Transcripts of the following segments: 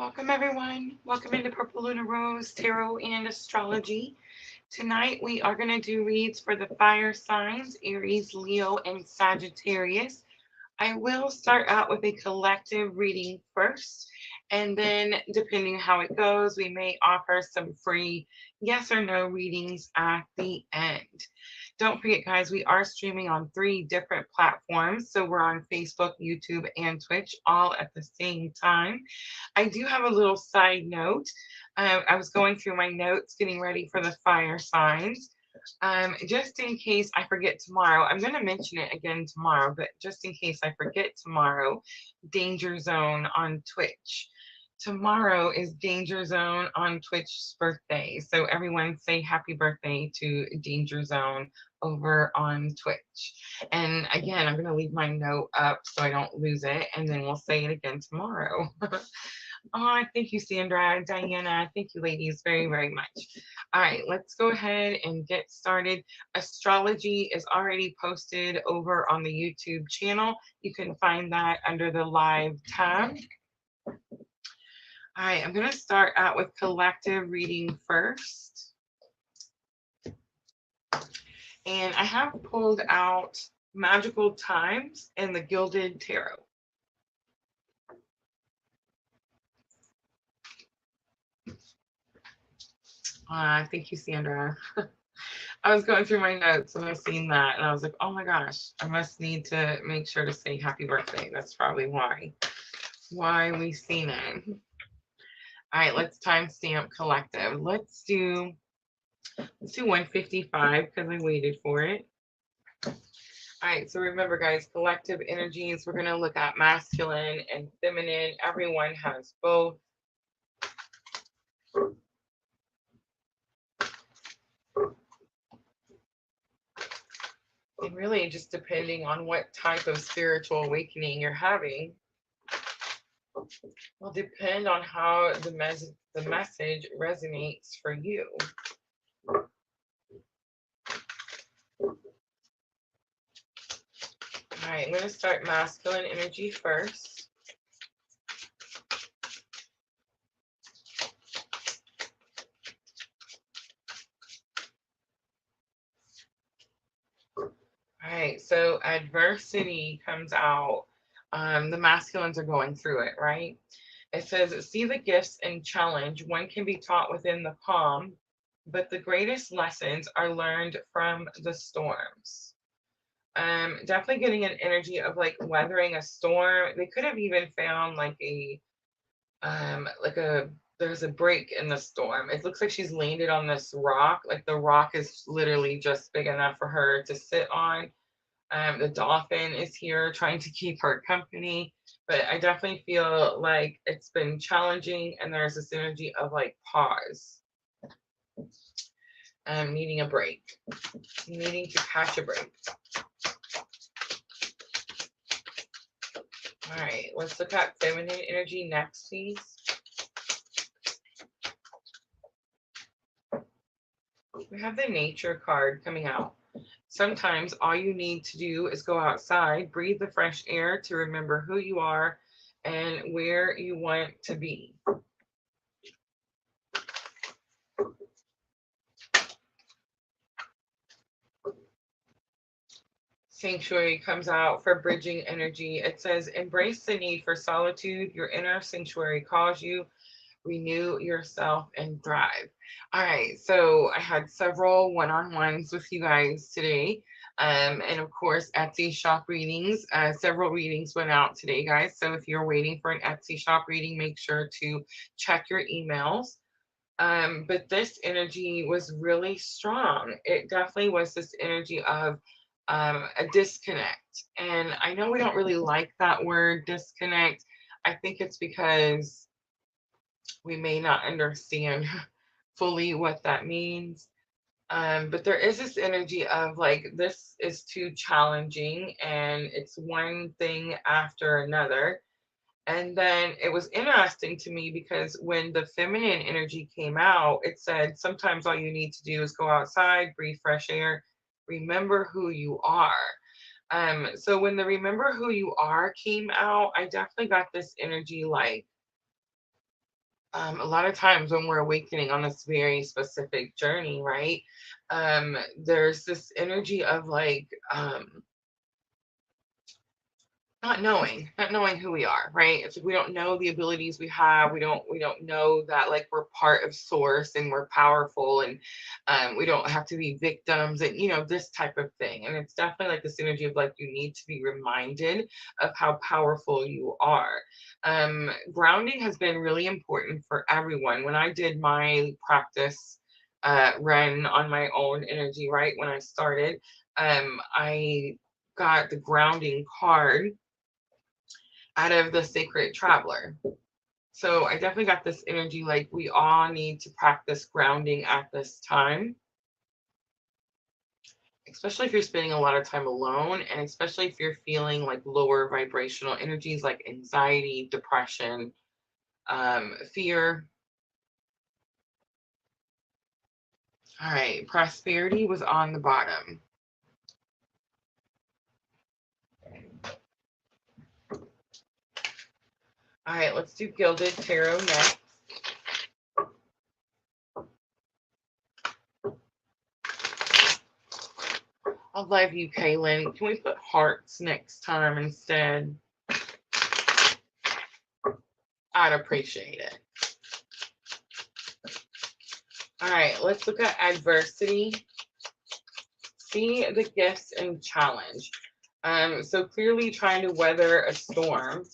Welcome, everyone. Welcome into purplelunarose Tarot and Astrology. Tonight, we are going to do reads for the fire signs Aries, Leo, and Sagittarius. I will start out with a collective reading first, and then, depending how it goes, we may offer some free yes or no readings at the end. Don't forget, guys, we are streaming on 3 different platforms. So we're on Facebook, YouTube, and Twitch all at the same time. I do have a little side note. I was going through my notes, getting ready for the fire signs. Just in case I forget tomorrow, I'm going to mention it again tomorrow, but just in case I forget tomorrow, Danger Zone on Twitch. Tomorrow is Danger Zone on Twitch's birthday. So everyone say happy birthday to Danger Zone over on Twitch. And again, I'm going to leave my note up so I don't lose it, and then we'll say it again tomorrow. Oh, thank you, Sandra, Diana. Thank you, ladies, very, very much. All right, let's go ahead and get started. Astrology is already posted over on the YouTube channel. You can find that under the live tab. All right, I'm going to start out with collective reading first. And I have pulled out Magical Times and the Gilded Tarot. Thank you, Sandra. I was going through my notes and I seen that and I was like, oh my gosh, I must need to make sure to say happy birthday. That's probably why we seen it. All right, let's timestamp collective. Let's do 155 because I waited for it. All right, so remember, guys, collective energies. We're going to look at masculine and feminine. Everyone has both. And really just depending on what type of spiritual awakening you're having will depend on how the message resonates for you. All right, I'm going to start masculine energy first. All right, so adversity comes out. The masculines are going through it, right? It says, see the gifts and challenge. One can be taught within the calm, but the greatest lessons are learned from the storms. Definitely getting an energy of like weathering a storm. They could have even found like there's a break in the storm. It looks like she's landed on this rock. Like the rock is literally just big enough for her to sit on. The dolphin is here trying to keep her company, but I definitely feel like it's been challenging and there's this energy of like pause, needing a break, needing to catch a break. All right, let's look at feminine energy next, please. We have the nature card coming out. Sometimes all you need to do is go outside, breathe the fresh air to remember who you are and where you want to be. Sanctuary comes out for bridging energy. It says, embrace the need for solitude. Your inner sanctuary calls you. Renew yourself and thrive. All right, so I had several one-on-ones with you guys today. And of course, Etsy shop readings. Several readings went out today, guys. So if you're waiting for an Etsy shop reading, make sure to check your emails. But this energy was really strong. It definitely was this energy of a disconnect. And I know we don't really like that word disconnect. I think it's because we may not understand fully what that means. But there is this energy of like, this is too challenging and it's one thing after another. And then it was interesting to me because when the feminine energy came out, it said sometimes all you need to do is go outside, breathe fresh air, remember who you are. So when the remember who you are came out, I definitely got this energy like, A lot of times when we're awakening on this very specific journey, right? There's this energy of like, not knowing who we are, right? It's like we don't know the abilities we have. We don't know that like we're part of source and we're powerful, and we don't have to be victims, and this type of thing. And it's definitely like this energy of like you need to be reminded of how powerful you are. Grounding has been really important for everyone. When I did my practice run on my own energy, right when I started, I got the grounding card out of the Sacred Traveler. So I definitely got this energy like we all need to practice grounding at this time, especially if you're spending a lot of time alone, and especially if you're feeling like lower vibrational energies like anxiety, depression, fear. All right, prosperity was on the bottom. All right, let's do Gilded Tarot next. I love you, Kaylin. Can we put hearts next time instead? I'd appreciate it. All right, let's look at adversity. See the gifts and challenge. So clearly trying to weather a storm.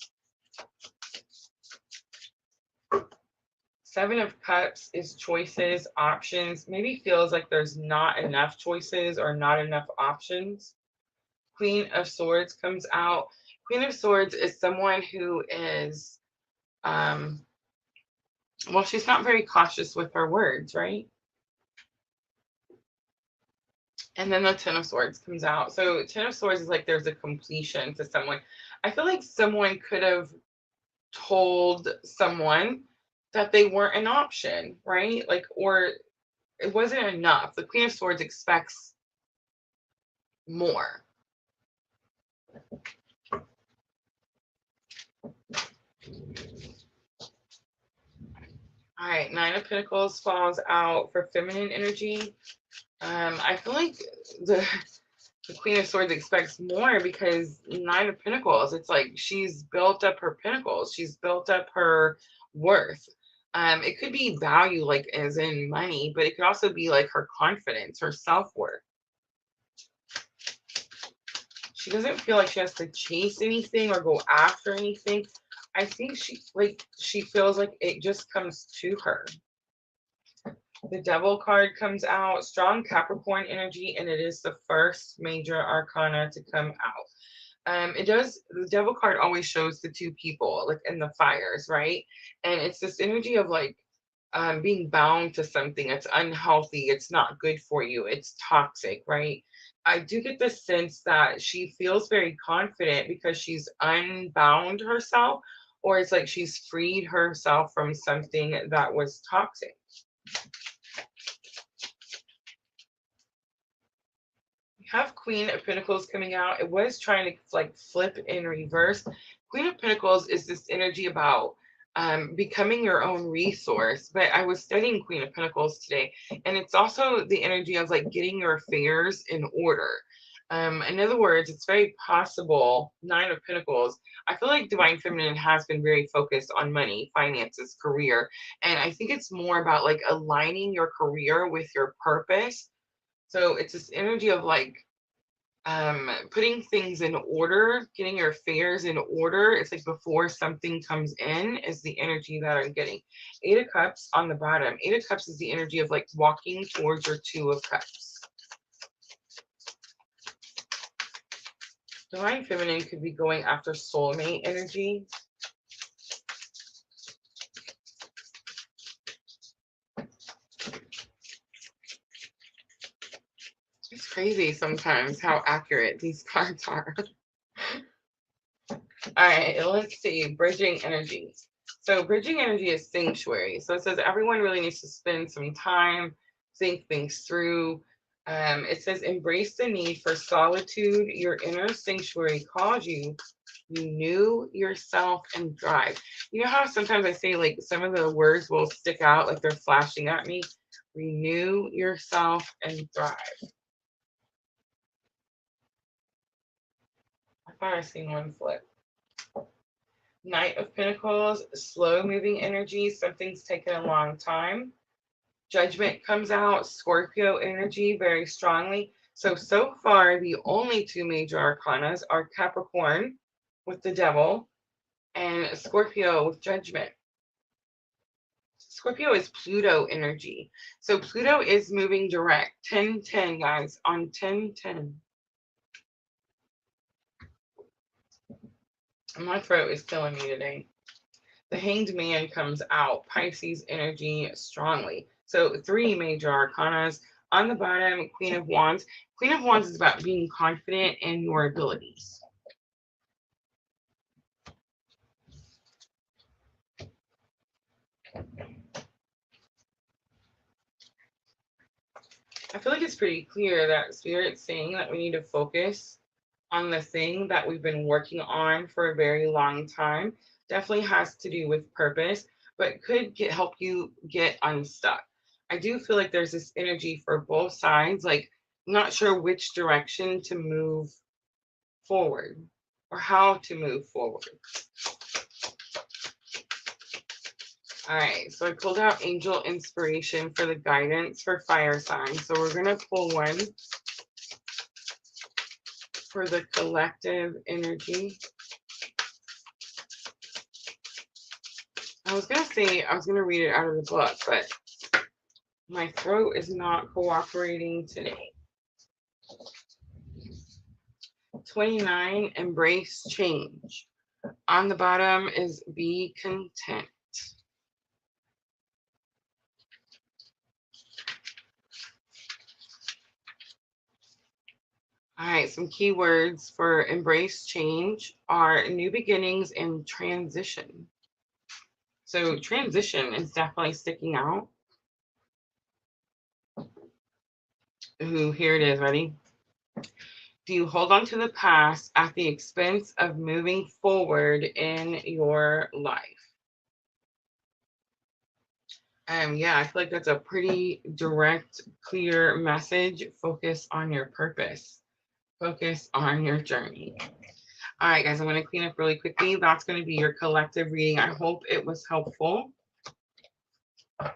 Seven of Cups is choices, options. Maybe feels like there's not enough choices or not enough options. Queen of Swords comes out. Queen of Swords is someone who is, well, she's not very cautious with her words, right? And then the Ten of Swords comes out. So Ten of Swords is like there's a completion to someone. I feel like someone could have told someone that they weren't an option, right? Like, or it wasn't enough. The Queen of Swords expects more. All right, Nine of Pentacles falls out for feminine energy. I feel like the Queen of Swords expects more because Nine of Pentacles, it's like she's built up her pentacles. She's built up her worth. It could be value, like as in money, but it could also be like her confidence, her self-worth. She doesn't feel like she has to chase anything or go after anything. I think she feels like it just comes to her. The Devil card comes out, strong Capricorn energy, and it is the first major arcana to come out. The Devil card always shows the two people, like in the fires, right? And it's this energy of like being bound to something that's unhealthy, it's not good for you, it's toxic, right? I do get the sense that she feels very confident because she's unbound herself, or it's like she's freed herself from something that was toxic. Have Queen of Pentacles coming out. It was trying to like flip in reverse. Queen of Pentacles is this energy about becoming your own resource. But I was studying Queen of Pentacles today, and it's also the energy of like getting your affairs in order. In other words, it's very possible, Nine of Pentacles, I feel like Divine Feminine has been very focused on money, finances, career. And I think it's more about like aligning your career with your purpose. So it's this energy of like putting things in order, getting your affairs in order. It's like before something comes in is the energy that I'm getting. Eight of Cups on the bottom. Eight of Cups is the energy of like walking towards your Two of Cups. Divine Feminine could be going after soulmate energy. It's crazy sometimes how accurate these cards are. All right, let's see. Bridging energy. So bridging energy is sanctuary. So it says everyone really needs to spend some time, think things through. It says embrace the need for solitude. Your inner sanctuary calls you Renew yourself and thrive. You know how sometimes I say like some of the words will stick out like they're flashing at me? Renew yourself and thrive. I thought I seen one flip. Knight of Pentacles, slow moving energy. Something's taken a long time. Judgment comes out. Scorpio energy very strongly. So far, the only two major arcanas are Capricorn with the Devil and Scorpio with Judgment. Scorpio is Pluto energy. So Pluto is moving direct. 10-10, guys, on 10-10. My throat is killing me today. The Hanged Man comes out. Pisces energy strongly. So 3 major arcanas. On the bottom, Queen of Wands. Queen of Wands is about being confident in your abilities. I feel like it's pretty clear that Spirit's saying that we need to focus on the thing that we've been working on for a very long time. Definitely has to do with purpose, but could help you get unstuck. I do feel like there's this energy for both sides, like not sure which direction to move forward or how to move forward. All right, so I pulled out Angel Inspiration for the guidance for fire signs. So we're going to pull one for the collective energy. I was going to say I was going to read it out of the book, but my throat is not cooperating today. 29, embrace change. On the bottom is be content. All right, some keywords for embrace change are new beginnings and transition. So transition is definitely sticking out. Ooh, here it is, ready? Do you hold on to the past at the expense of moving forward in your life? Yeah, I feel like that's a pretty direct, clear message. Focus on your purpose. Focus on your journey. All right, guys, I'm going to clean up really quickly. That's going to be your collective reading. I hope it was helpful. We're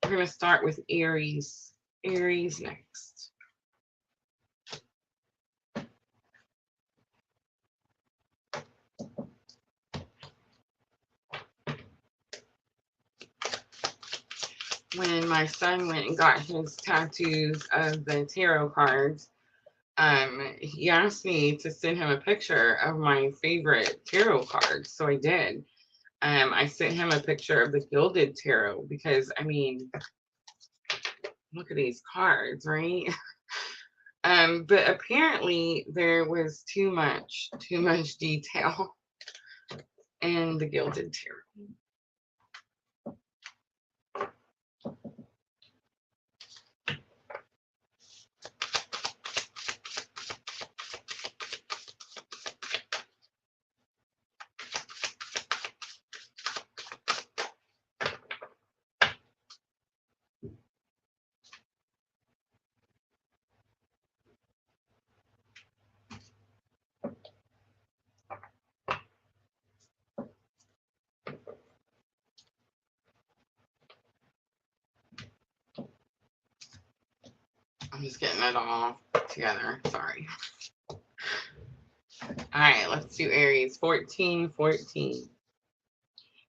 going to start with Aries. Aries next. When my son went and got his tattoos of the tarot cards, he asked me to send him a picture of my favorite tarot cards. So I did. I sent him a picture of the Gilded Tarot because, I mean, look at these cards, right? But apparently there was too much detail in the Gilded Tarot. I'm just getting it all together. Sorry. All right, let's do Aries. 14-14.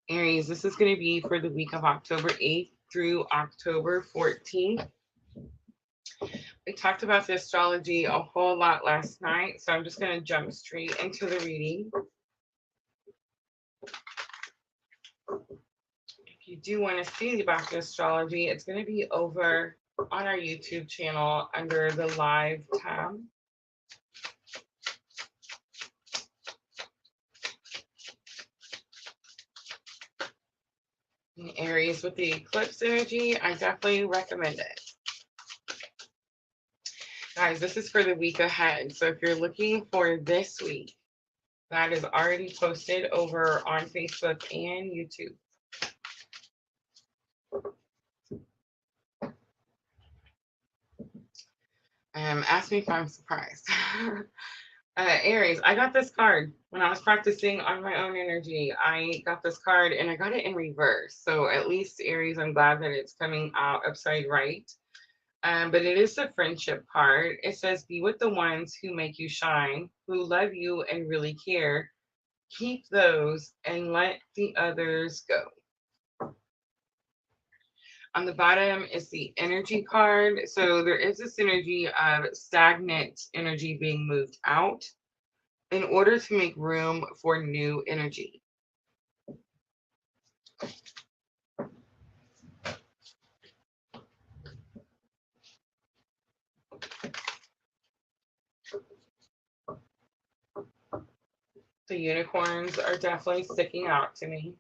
Aries, this is going to be for the week of October 8th through October 14th. We talked about the astrology a whole lot last night, so I'm just going to jump straight into the reading. If you do want to see about the astrology, it's going to be over on our YouTube channel under the live tab. And Aries with the eclipse energy, I definitely recommend it. Guys, this is for the week ahead. So if you're looking for this week, That is already posted over on Facebook and YouTube. Ask me if I'm surprised. Aries, I got this card when I was practicing on my own energy. I got this card and I got it in reverse. So at least Aries, I'm glad that it's coming out upside right. But it is the friendship card. It says, be with the ones who make you shine, who love you and really care. Keep those and let the others go. On the bottom is the energy card. So there is this energy of stagnant energy being moved out in order to make room for new energy. The unicorns are definitely sticking out to me.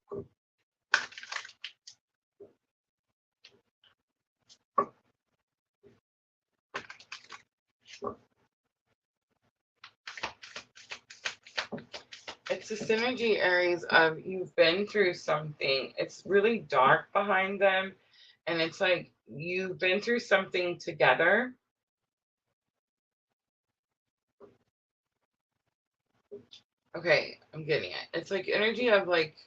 It's a synergy, Aries, of you've been through something. It's really dark behind them. And it's like you've been through something together. Okay, I'm getting it. It's like energy of like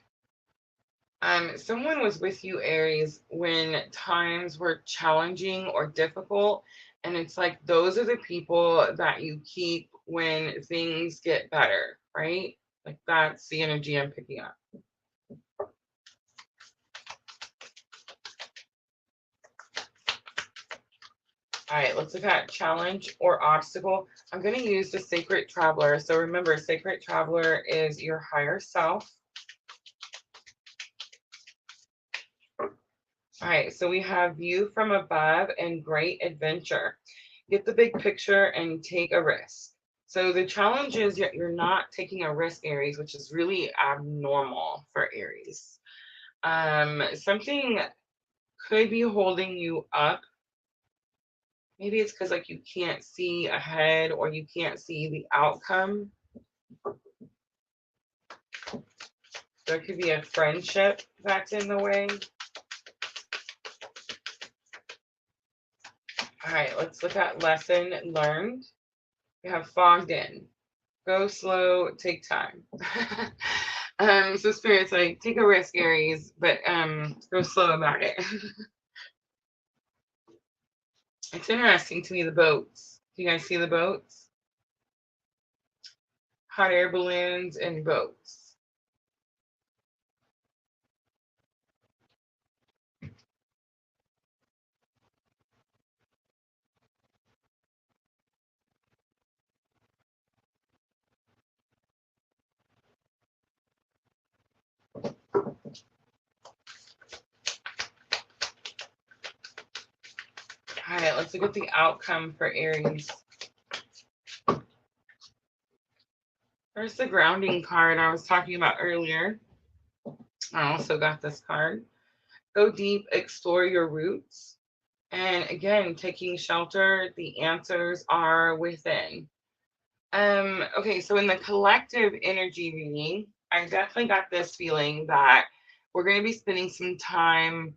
someone was with you, Aries, when times were challenging or difficult. And it's like those are the people that you keep when things get better, right? Like that's the energy I'm picking up. All right, let's look at challenge or obstacle. I'm going to use the Sacred Traveler. So remember, Sacred Traveler is your higher self. All right, so we have view from above and great adventure. Get the big picture and take a risk. So the challenge is you're not taking a risk, Aries, which is really abnormal for Aries. Something could be holding you up. Maybe it's because like you can't see ahead or you can't see the outcome. There could be a friendship that's in the way. All right, let's look at lesson learned. We have fogged in. Go slow, take time. So Spirit's like, take a risk, Aries, but go slow about it. It's interesting to me, the boats. Do you guys see the boats? Hot air balloons and boats. All right, let's look at the outcome for Aries. There's the grounding card I was talking about earlier. I also got this card. Go deep, explore your roots. And again, taking shelter, the answers are within. Okay, so in the collective energy reading, I definitely got this feeling that we're going to be spending some time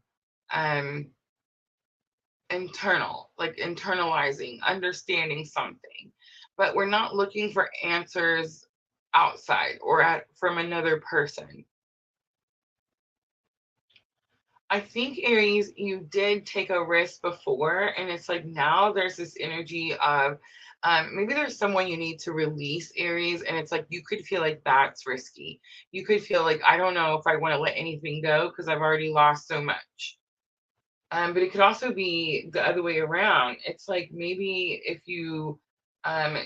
like internalizing, understanding something. But we're not looking for answers outside or from another person. I think, Aries, you did take a risk before, and it's like now there's this energy of maybe there's someone you need to release, Aries, and it's like you could feel like that's risky. You could feel like, I don't know if I want to let anything go because I've already lost so much. But it could also be the other way around. It's like maybe if you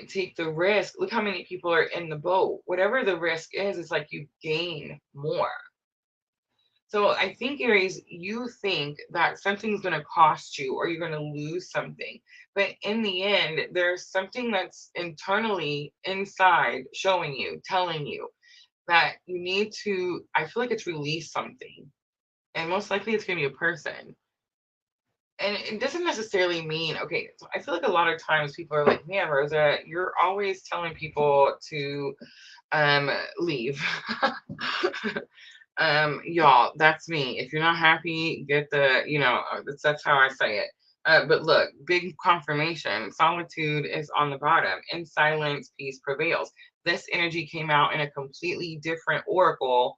take the risk, look how many people are in the boat. Whatever the risk is, it's like you gain more. So I think, Aries, you think that something's going to cost you or you're going to lose something. But in the end, there's something that's internally inside showing you, telling you that you need to, I feel like it's release something. And most likely it's going to be a person. And it doesn't necessarily mean, okay, so I feel like a lot of times people are like, man, Rosa, you're always telling people to leave. Y'all, that's me. If you're not happy, get the, that's how I say it. But look, big confirmation. Solitude is on the bottom. In silence, peace prevails. This energy came out in a completely different oracle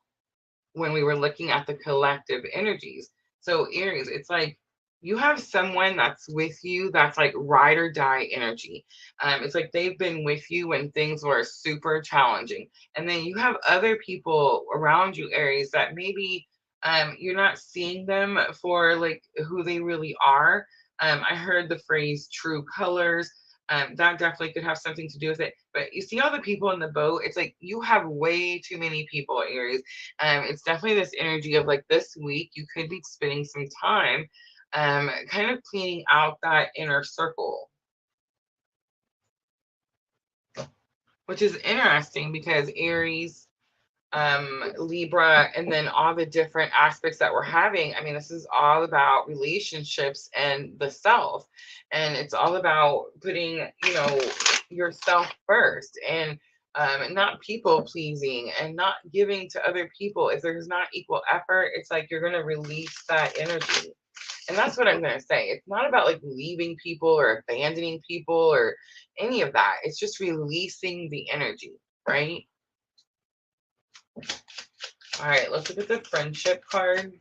when we were looking at the collective energies. So Aries, it's like you have someone that's with you that's like ride or die energy. It's like they've been with you when things were super challenging. And then you have other people around you, Aries, that maybe you're not seeing them for like who they really are. I heard the phrase true colors. That definitely could have something to do with it. But you see all the people in the boat, it's like you have way too many people, Aries. It's definitely this energy of like this week, you could be spending some time kind of cleaning out that inner circle, which is interesting because Aries, Libra, and then all the different aspects that we're having. I mean, this is all about relationships and the self. And it's all about putting, yourself first and not people pleasing and not giving to other people. If there's not equal effort, it's like you're going to release that energy. And that's what I'm going to say. It's not about like leaving people or abandoning people or any of that. It's just releasing the energy, right? All right, let's look at the friendship card.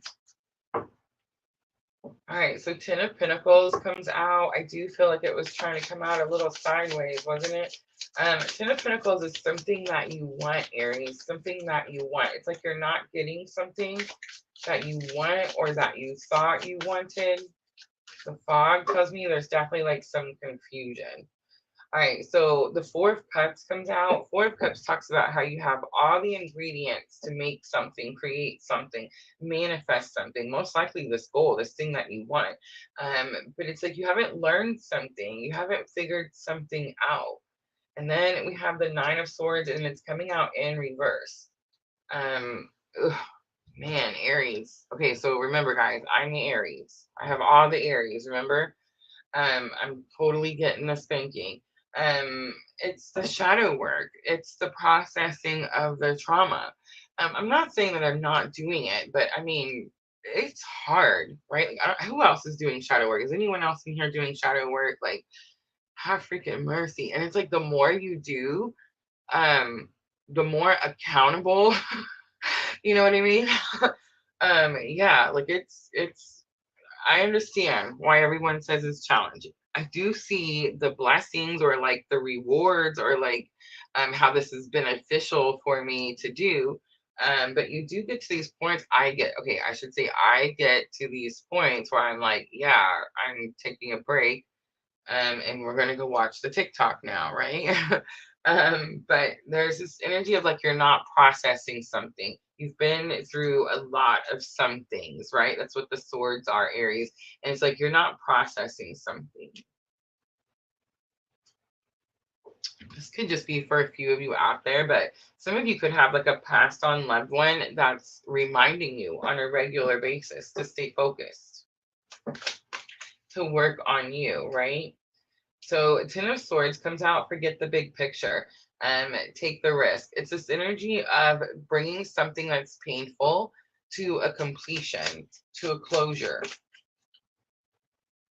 All right, so Ten of Pentacles comes out. I do feel like it was trying to come out a little sideways, wasn't it? Ten of Pentacles is something that you want, Aries, something that you want. It's like you're not getting something that you want or that you thought you wanted. The fog tells me there's definitely like some confusion. All right, so the Four of Cups comes out. Four of Cups talks about how you have all the ingredients to make something, create something, manifest something, most likely this goal, this thing that you want. But it's like you haven't learned something, you haven't figured something out. And then we have the Nine of Swords, and it's coming out in reverse. Ugh, man, Aries. Okay, so remember, guys, I'm the Aries. I have all the Aries, remember? I'm totally getting the spanking. It's the shadow work. It's the processing of the trauma. I'm not saying that I'm not doing it, but I mean, it's hard, right? Like, who else is doing shadow work? Is anyone else in here doing shadow work? Like, have freaking mercy. And it's like the more you do, the more accountable. You know what I mean? Yeah, like it's I understand why everyone says it's challenging. I do see the blessings or like the rewards or like how this is beneficial for me to do. But you do get to these points. I should say I get to these points where I'm like, yeah, I'm taking a break and we're gonna go watch the TikTok now, right? But there's this energy of like you're not processing something. You've been through a lot of some things, right? That's what the swords are, Aries. And it's like you're not processing something. This could just be for a few of you out there, but some of you could have like a passed on loved one that's reminding you on a regular basis to stay focused, to work on you, right? So Ten of Swords comes out, forget the big picture, take the risk. It's this energy of bringing something that's painful to a completion, to a closure.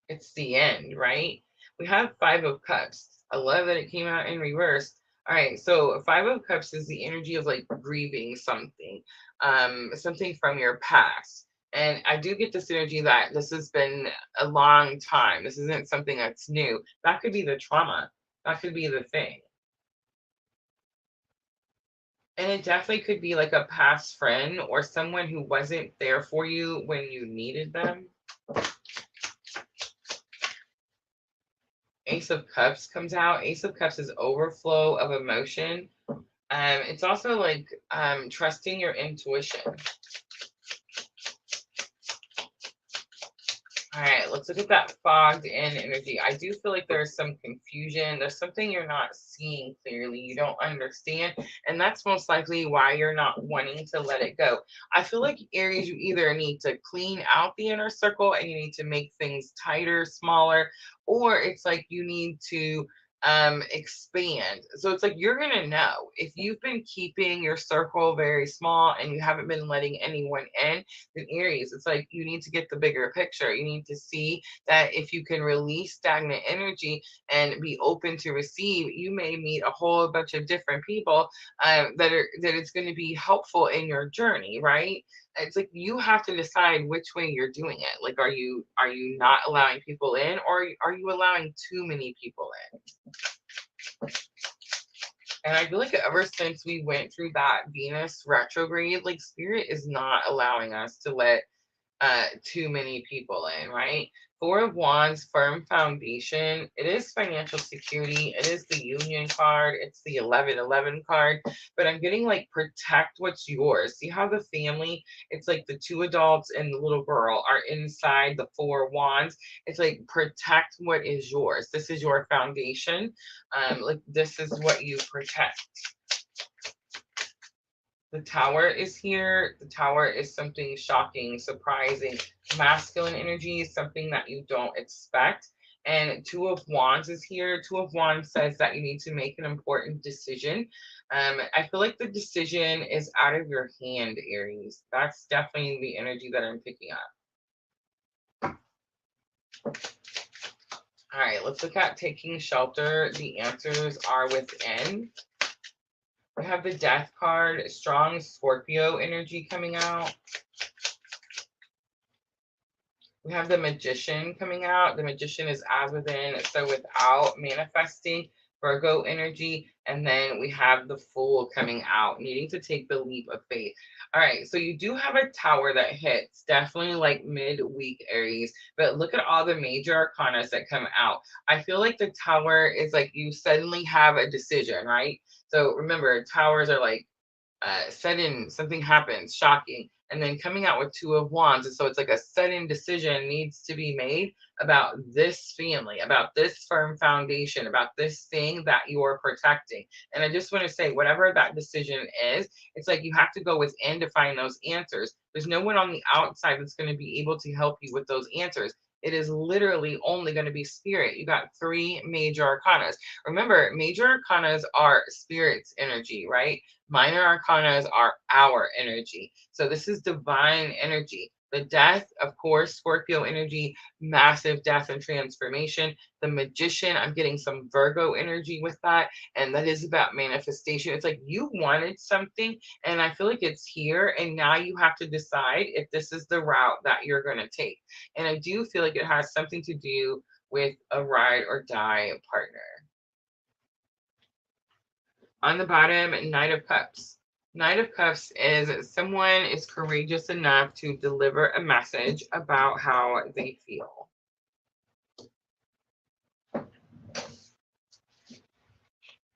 It's the end, right? We have Five of Cups. I love that it came out in reverse. All right, so Five of Cups is the energy of like grieving something, something from your past. And I do get this energy that this has been a long time. This isn't something that's new. That could be the trauma. That could be the thing. And it definitely could be like a past friend or someone who wasn't there for you when you needed them. Ace of Cups comes out. Ace of Cups is overflow of emotion. It's also like trusting your intuition. All right, let's look at that fogged in energy. I do feel like there's some confusion. There's something you're not seeing clearly. You don't understand. And that's most likely why you're not wanting to let it go. I feel like Aries, you either need to clean out the inner circle and you need to make things tighter, smaller, or it's like you need to expand. So it's like you're gonna know if you've been keeping your circle very small and you haven't been letting anyone in. Then Aries, it's like you need to get the bigger picture. You need to see that if you can release stagnant energy and be open to receive, you may meet a whole bunch of different people that it's going to be helpful in your journey, right? It's like you have to decide which way you're doing it. Like, are you not allowing people in, or are you allowing too many people in? And I feel like ever since we went through that Venus retrograde, like spirit is not allowing us to let too many people in, right? Four of Wands, firm foundation. It is financial security. It is the Union card. It's the 1111 card. But I'm getting like protect what's yours. See how the family, it's like the two adults and the little girl are inside the Four of Wands. It's like protect what is yours. This is your foundation. Like this is what you protect. The Tower is here. The Tower is something shocking, surprising, masculine energy, something that you don't expect. And Two of Wands is here. Two of Wands says that you need to make an important decision. I feel like the decision is out of your hand, Aries. That's definitely the energy that I'm picking up. All right, let's look at taking shelter. The answers are within. We have the Death card, strong Scorpio energy coming out. We have the Magician coming out. The Magician is as within, so without, manifesting, Virgo energy. And then we have the Fool coming out, needing to take the leap of faith. All right, so you do have a Tower that hits, definitely like midweek, Aries. But look at all the major arcana that come out. I feel like the Tower is like you suddenly have a decision, right? So remember, towers are like sudden, something happens, shocking, and then coming out with Two of Wands. And so it's like a sudden decision needs to be made about this family, about this firm foundation, about this thing that you're protecting. And I just want to say, whatever that decision is, it's like you have to go within to find those answers. There's no one on the outside that's going to be able to help you with those answers. It is literally only going to be spirit. You got three major arcanas. Remember, major arcanas are spirit's energy, right? Minor arcanas are our energy. So this is divine energy. The Death, of course, Scorpio energy, massive death and transformation. The Magician, I'm getting some Virgo energy with that. And that is about manifestation. It's like you wanted something, and I feel like it's here. And now you have to decide if this is the route that you're going to take. And I do feel like it has something to do with a ride or die partner. On the bottom, Knight of Cups. Knight of Cups is someone is courageous enough to deliver a message about how they feel.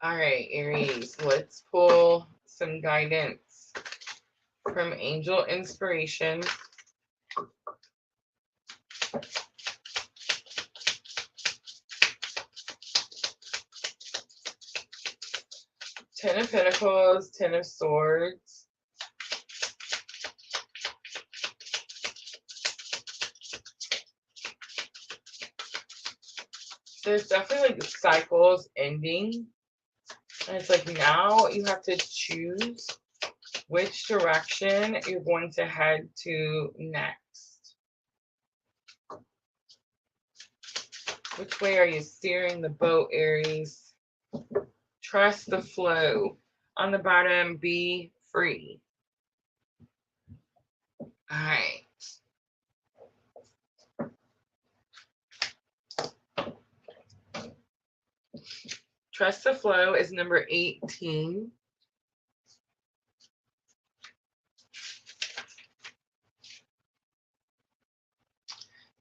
All right, Aries, let's pull some guidance from Angel Inspiration. Ten of Pentacles, Ten of Swords. There's definitely like cycles ending. And it's like now you have to choose which direction you're going to head to next. Which way are you steering the boat, Aries? Trust the flow. On the bottom, be free. All right. Trust the flow is number 18.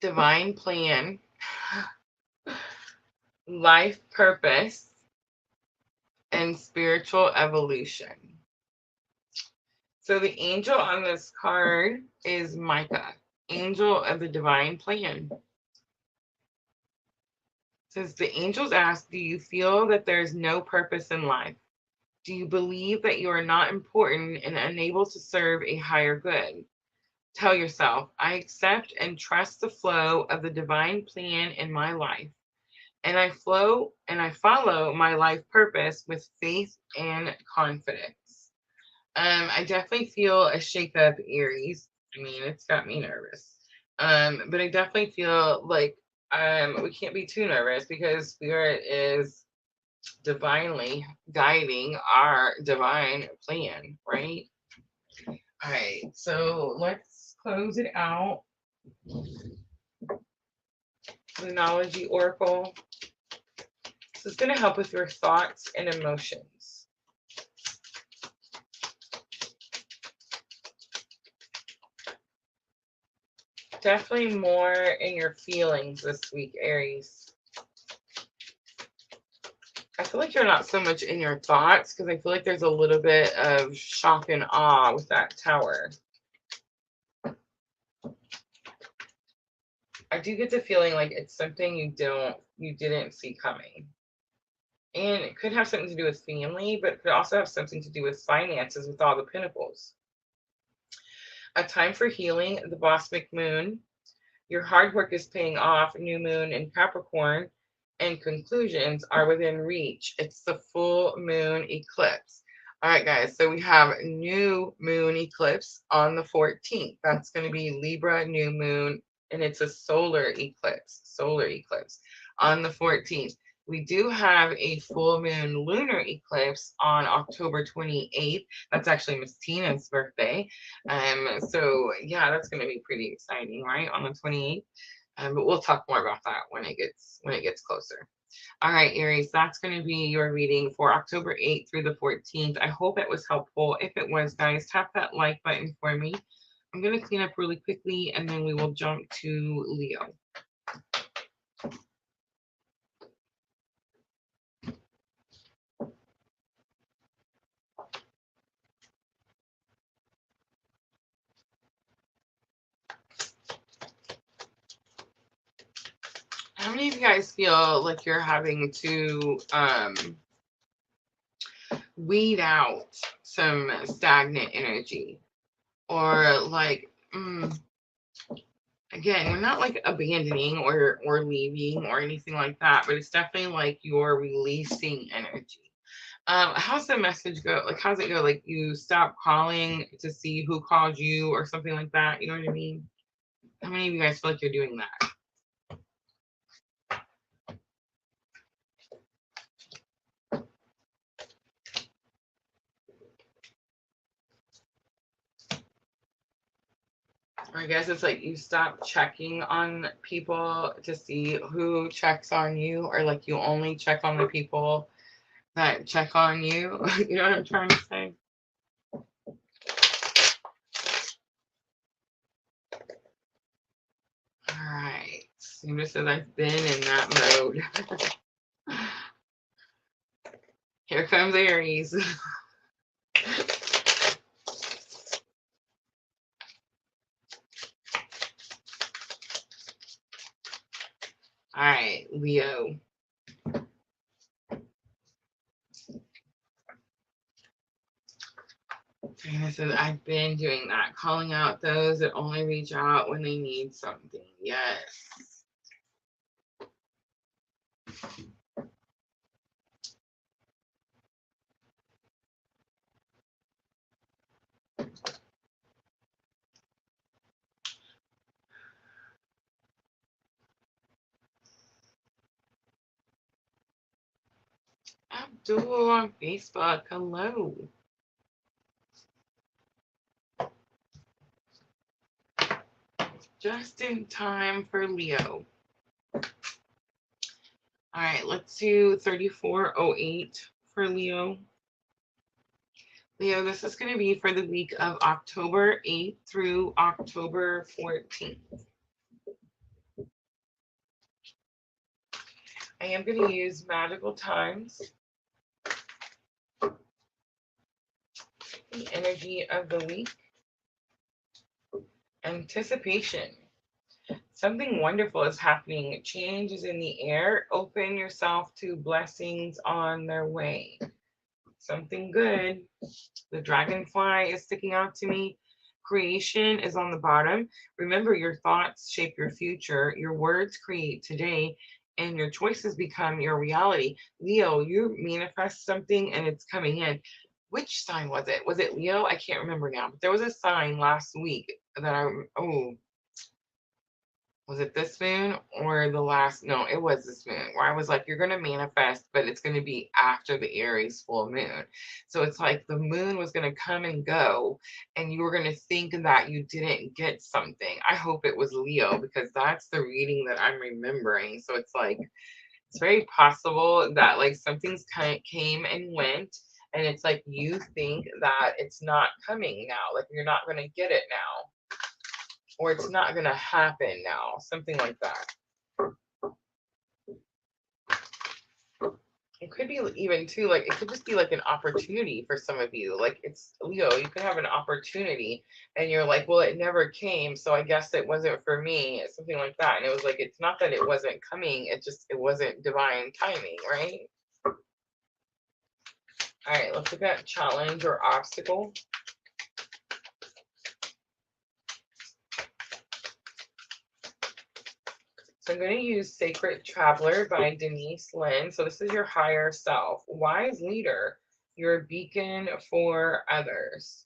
Divine plan. Life purpose. And spiritual evolution. So the angel on this card is Micah, angel of the divine plan. It says the angels ask, do you feel that there's no purpose in life? Do you believe that you are not important and unable to serve a higher good? Tell yourself, I accept and trust the flow of the divine plan in my life. and I flow and I follow my life purpose with faith and confidence. I definitely feel a shakeup, Aries. I mean, it's got me nervous. But I definitely feel like we can't be too nervous because Spirit is divinely guiding our divine plan, right? All right, so let's close it out. Lunology Oracle. This is going to help with your thoughts and emotions. Definitely more in your feelings this week, Aries. I feel like you're not so much in your thoughts because I feel like there's a little bit of shock and awe with that Tower. I do get the feeling like it's something you didn't see coming. And it could have something to do with family, but it could also have something to do with finances with all the pentacles. A time for healing, the Bosmic Moon. Your hard work is paying off, new moon in Capricorn, and conclusions are within reach. It's the full moon eclipse. All right, guys, so we have new moon eclipse on the 14th. That's going to be Libra new moon, and it's a solar eclipse on the 14th. We do have a full moon lunar eclipse on October 28th. That's actually Miss Tina's birthday. So yeah, that's going to be pretty exciting, right? On the 28th. But we'll talk more about that when it gets closer. All right, Aries, that's going to be your reading for October 8th through the 14th. I hope it was helpful. If it was, guys, tap that like button for me. I'm going to clean up really quickly, and then we will jump to Leo. How many of you guys feel like you're having to weed out some stagnant energy? Or like, again, we're not like abandoning or leaving or anything like that, but it's definitely like you're releasing energy. How's the message go? Like, how's it go? Like, you stop calling to see who called you or something like that. You know what I mean? How many of you guys feel like you're doing that? I guess it's like you stop checking on people to see who checks on you, or like you only check on the people that check on you. You know what I'm trying to say? All right. Seems says I've been in that mode. Here comes Aries. All right, Leo. Dana says, I've been doing that, calling out those that only reach out when they need something. Yes. Abdul on Facebook. Hello. Just in time for Leo. All right, let's do 3408 for Leo. Leo, this is going to be for the week of October 8th through October 14th. I am going to use magical times. The energy of the week. Anticipation. Something wonderful is happening. Change is in the air. Open yourself to blessings on their way. Something good. The dragonfly is sticking out to me. Creation is on the bottom. Remember, your thoughts shape your future. Your words create today. and your choices become your reality. Leo, you manifest something and it's coming in. Which sign was it? Was it Leo? I can't remember now. But there was a sign last week that oh, was it this moon or the last? No, it was this moon where I was like, you're going to manifest, but it's going to be after the Aries full moon. So it's like the moon was going to come and go, and you were going to think that you didn't get something. I hope it was Leo because that's the reading that I'm remembering. So it's like, it's very possible that like something's kind of came and went. And it's like you think that it's not coming now, like you're not going to get it now, or it's not going to happen now, something like that. It could be even too, like, it could just be like an opportunity for some of you. Like, it's Leo, you could have an opportunity and you're like, well, it never came, so I guess it wasn't for me, something like that. And it was like, it's not that it wasn't coming, it wasn't divine timing, right? All right, let's look at challenge or obstacle. So I'm going to use Sacred Traveler by Denise Lynn. So this is your higher self. Wise leader, you're a beacon for others.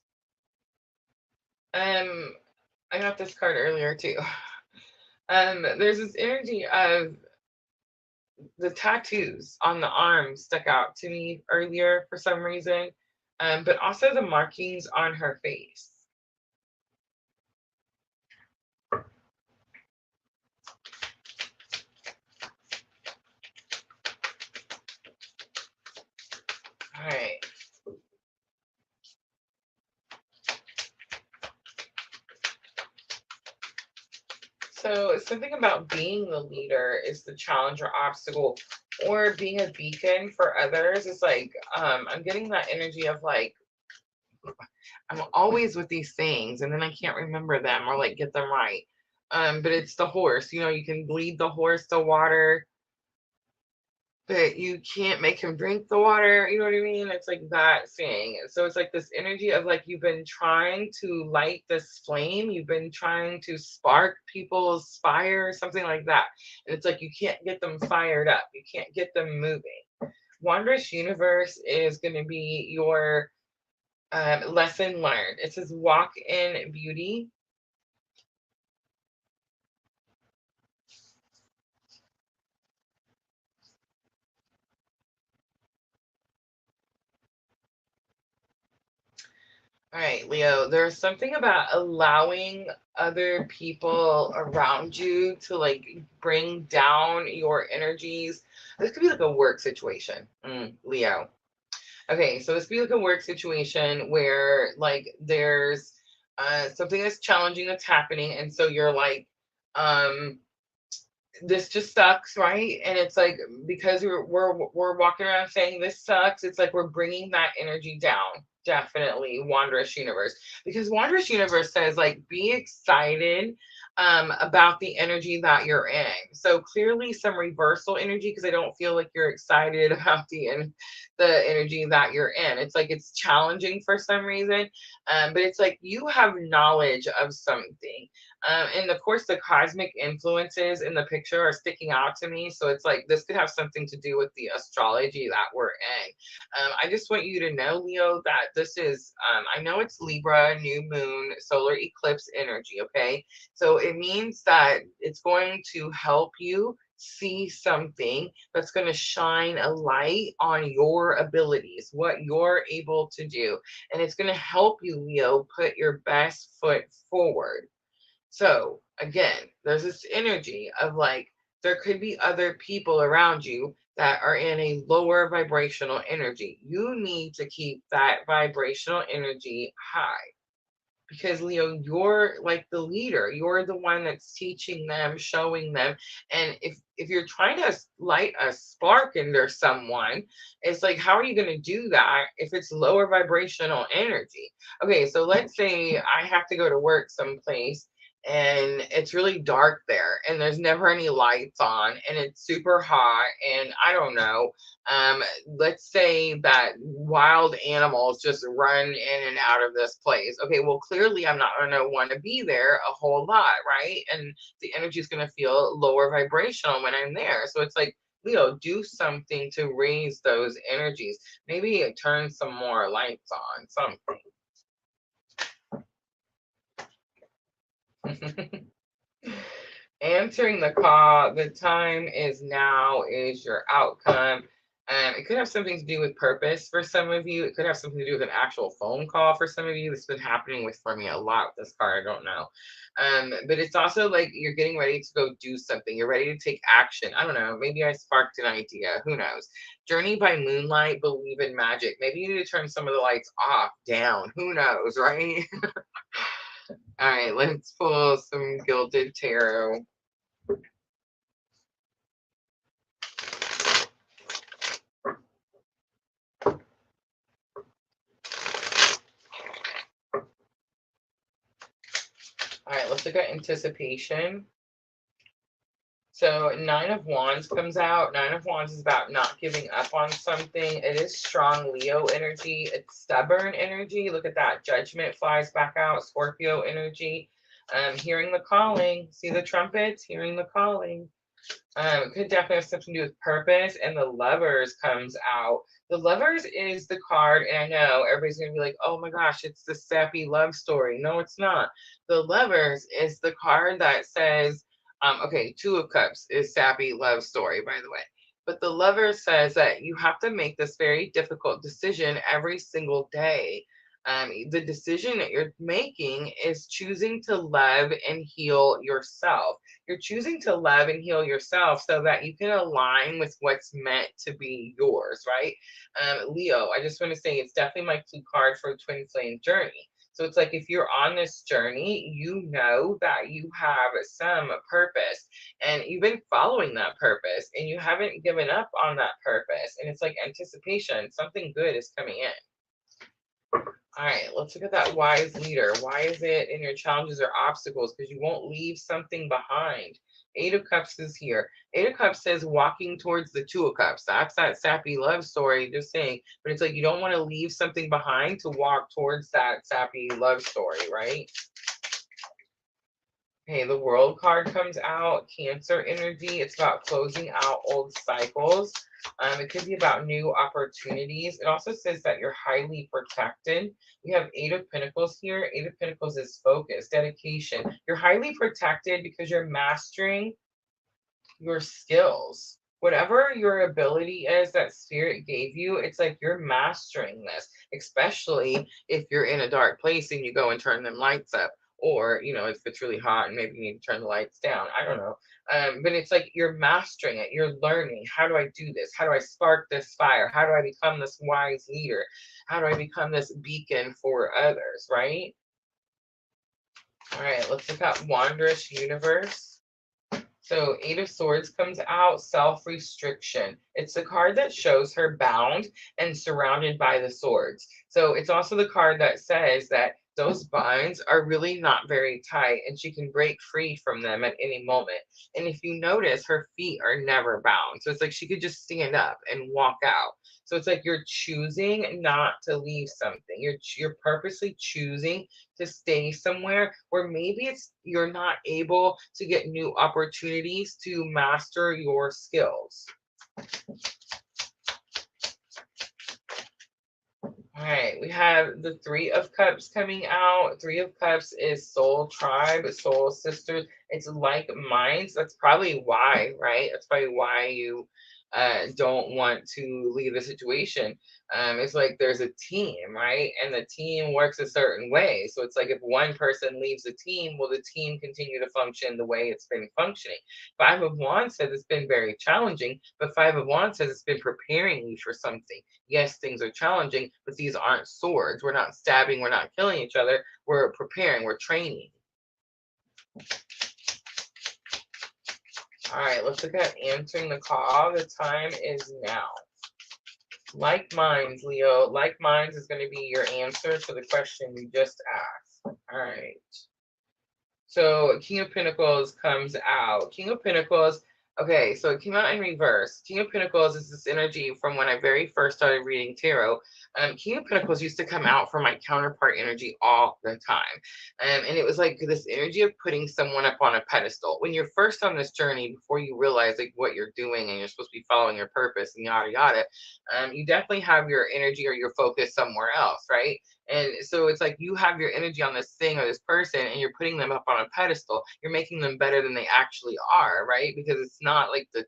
I got this card earlier too. There's this energy of the tattoos on the arm stuck out to me earlier for some reason, but also the markings on her face. All right. So something about being the leader is the challenge or obstacle, or being a beacon for others. It's like, I'm getting that energy of like, I'm always with these things and then I can't remember them or like get them right. But it's the horse, you can lead the horse to water, but you can't make him drink the water. You know what I mean? It's like that thing. So it's like this energy of like you've been trying to light this flame, you've been trying to spark people's fire, something like that. And it's like you can't get them fired up, you can't get them moving. Wondrous Universe is going to be your lesson learned. It says walk in beauty. All right, Leo, there's something about allowing other people around you to like bring down your energies. This could be like a work situation, Leo. Okay, so this could be like a work situation where like there's something that's challenging that's happening, and so you're like, this just sucks, right? And it's like because we're walking around saying this sucks, it's like we're bringing that energy down. Definitely Wondrous Universe, because Wondrous Universe says like be excited about the energy that you're in. So clearly some reversal energy, because I don't feel like you're excited about the energy that you're in. It's like it's challenging for some reason, but it's like you have knowledge of something. And of course, the cosmic influences in the picture are sticking out to me. So it's like this could have something to do with the astrology that we're in. I just want you to know, Leo, that this is, I know it's Libra, new moon, solar eclipse energy, okay? So it means that it's going to help you see something that's going to shine a light on your abilities, what you're able to do. And it's going to help you, Leo, put your best foot forward. So again, there's this energy of like, there could be other people around you that are in a lower vibrational energy. You need to keep that vibrational energy high. Because Leo, you're like the leader. You're the one that's teaching them, showing them. And if you're trying to light a spark into someone, it's like, how are you going to do that if it's lower vibrational energy? Okay, so let's say I have to go to work someplace and it's really dark there, and there's never any lights on, and it's super hot, and I don't know, let's say that wild animals just run in and out of this place. Okay, well, clearly I'm not going to want to be there a whole lot, right? And the energy is going to feel lower vibrational when I'm there. So it's like, Leo, do something to raise those energies. Maybe turn some more lights on, something. Answering the call, the time is now, is your outcome. It could have something to do with purpose for some of you. It could have something to do with an actual phone call for some of you. This has been happening with for me a lot with this card. I don't know. But it's also like you're getting ready to go do something. You're ready to take action. I don't know. Maybe I sparked an idea. Who knows? Journey by moonlight, believe in magic. Maybe you need to turn some of the lights off, down. Who knows, right? All right, let's pull some Gilded Tarot. All right, let's look at anticipation. So 9 of Wands comes out. 9 of Wands is about not giving up on something. It is strong Leo energy. It's stubborn energy. Look at that. Judgment flies back out. Scorpio energy. Hearing the calling. See the trumpets? Hearing the calling. It could definitely have something to do with purpose. And the Lovers comes out. The Lovers is the card, and I know everybody's going to be like, oh my gosh, it's the sappy love story. No, it's not. The Lovers is the card that says, okay, Two of Cups is sappy love story, by the way. But the Lover says that you have to make this very difficult decision every single day. The decision that you're making is choosing to love and heal yourself. You're choosing to love and heal yourself so that you can align with what's meant to be yours, right? Leo, I just want to say it's definitely my key card for Twin Flame Journey. So it's like if you're on this journey, you know that you have some purpose and you've been following that purpose and you haven't given up on that purpose. And it's like anticipation, something good is coming in. All right, let's look at that wise leader. Why is it in your challenges or obstacles? Because you won't leave something behind. 8 of Cups is here. 8 of Cups says walking towards the 2 of Cups. That's that sappy love story, just saying. But it's like you don't want to leave something behind to walk towards that sappy love story, right? Okay, the World card comes out. Cancer energy. It's about closing out old cycles. It could be about new opportunities. It also says that you're highly protected. We have 8 of Pentacles here. 8 of Pentacles is focus, dedication. You're highly protected because you're mastering your skills. Whatever your ability is that Spirit gave you, it's like you're mastering this, especially if you're in a dark place and you go and turn them lights up. Or, you know, if it's really hot and maybe you need to turn the lights down. I don't know. But it's like you're mastering it. You're learning. How do I do this? How do I spark this fire? How do I become this wise leader? How do I become this beacon for others, right? All right, let's look at Wondrous Universe. So 8 of Swords comes out, self-restriction. It's the card that shows her bound and surrounded by the swords. So it's also the card that says that those binds are really not very tight and she can break free from them at any moment. And if you notice, her feet are never bound. So it's like she could just stand up and walk out. So it's like you're choosing not to leave something. You're purposely choosing to stay somewhere where maybe it's you're not able to get new opportunities to master your skills. All right, we have the 3 of Cups coming out. 3 of Cups is soul tribe, soul sisters. It's like minds. That's probably why, right? That's probably why you don't want to leave the situation. It's like there's a team, right? And the team works a certain way. So it's like if one person leaves the team, will the team continue to function the way it's been functioning? 5 of Wands says it's been very challenging, but 5 of Wands says it's been preparing you for something. Yes, things are challenging, but these aren't swords. We're not stabbing, we're not killing each other. We're preparing, we're training. All right, let's look at answering the call. The time is now. Like minds, Leo. Like minds is going to be your answer to the question you just asked. All right. So King of Pentacles comes out. King of Pentacles, okay, so it came out in reverse. King of Pentacles is this energy from when I very first started reading tarot. King of Pentacles used to come out for my counterpart energy all the time. And it was like this energy of putting someone up on a pedestal. When you're first on this journey, before you realize like what you're doing and you're supposed to be following your purpose and yada yada, you definitely have your energy or your focus somewhere else, right? And so it's like you have your energy on this thing or this person and you're putting them up on a pedestal. You're making them better than they actually are, right? Because it's not like the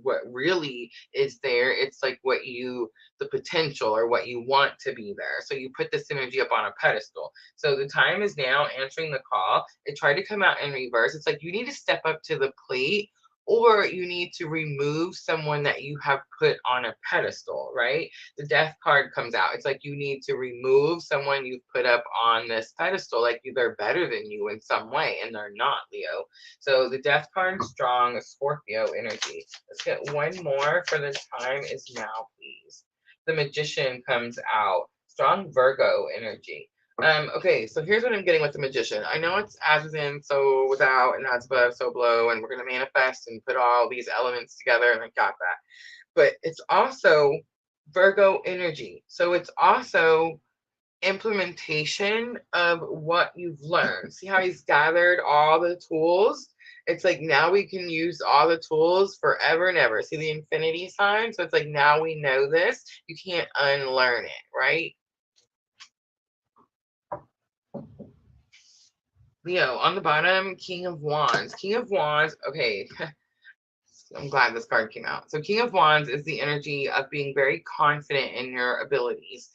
what really is there. It's like what you, the potential or what you want to be there. So you put this energy up on a pedestal. So the time is now, answering the call. It tried to come out in reverse. It's like you need to step up to the plate, or you need to remove someone that you have put on a pedestal, right? The death card comes out. It's like you need to remove someone you've put up on this pedestal, like they're better than you in some way, and they're not, Leo. So the death card, strong Scorpio energy. Let's get one more for the time is now, please. The Magician comes out, strong Virgo energy. Okay, so here's what I'm getting with the Magician. I know it's as within, so without, and as above, so below, and we're going to manifest and put all these elements together, and I got that. But it's also Virgo energy. So it's also implementation of what you've learned. See how he's gathered all the tools? It's like now we can use all the tools forever and ever. See the infinity sign? So it's like now we know this. You can't unlearn it, right? Leo, on the bottom, King of Wands. King of Wands, okay. I'm glad this card came out. So King of Wands is the energy of being very confident in your abilities.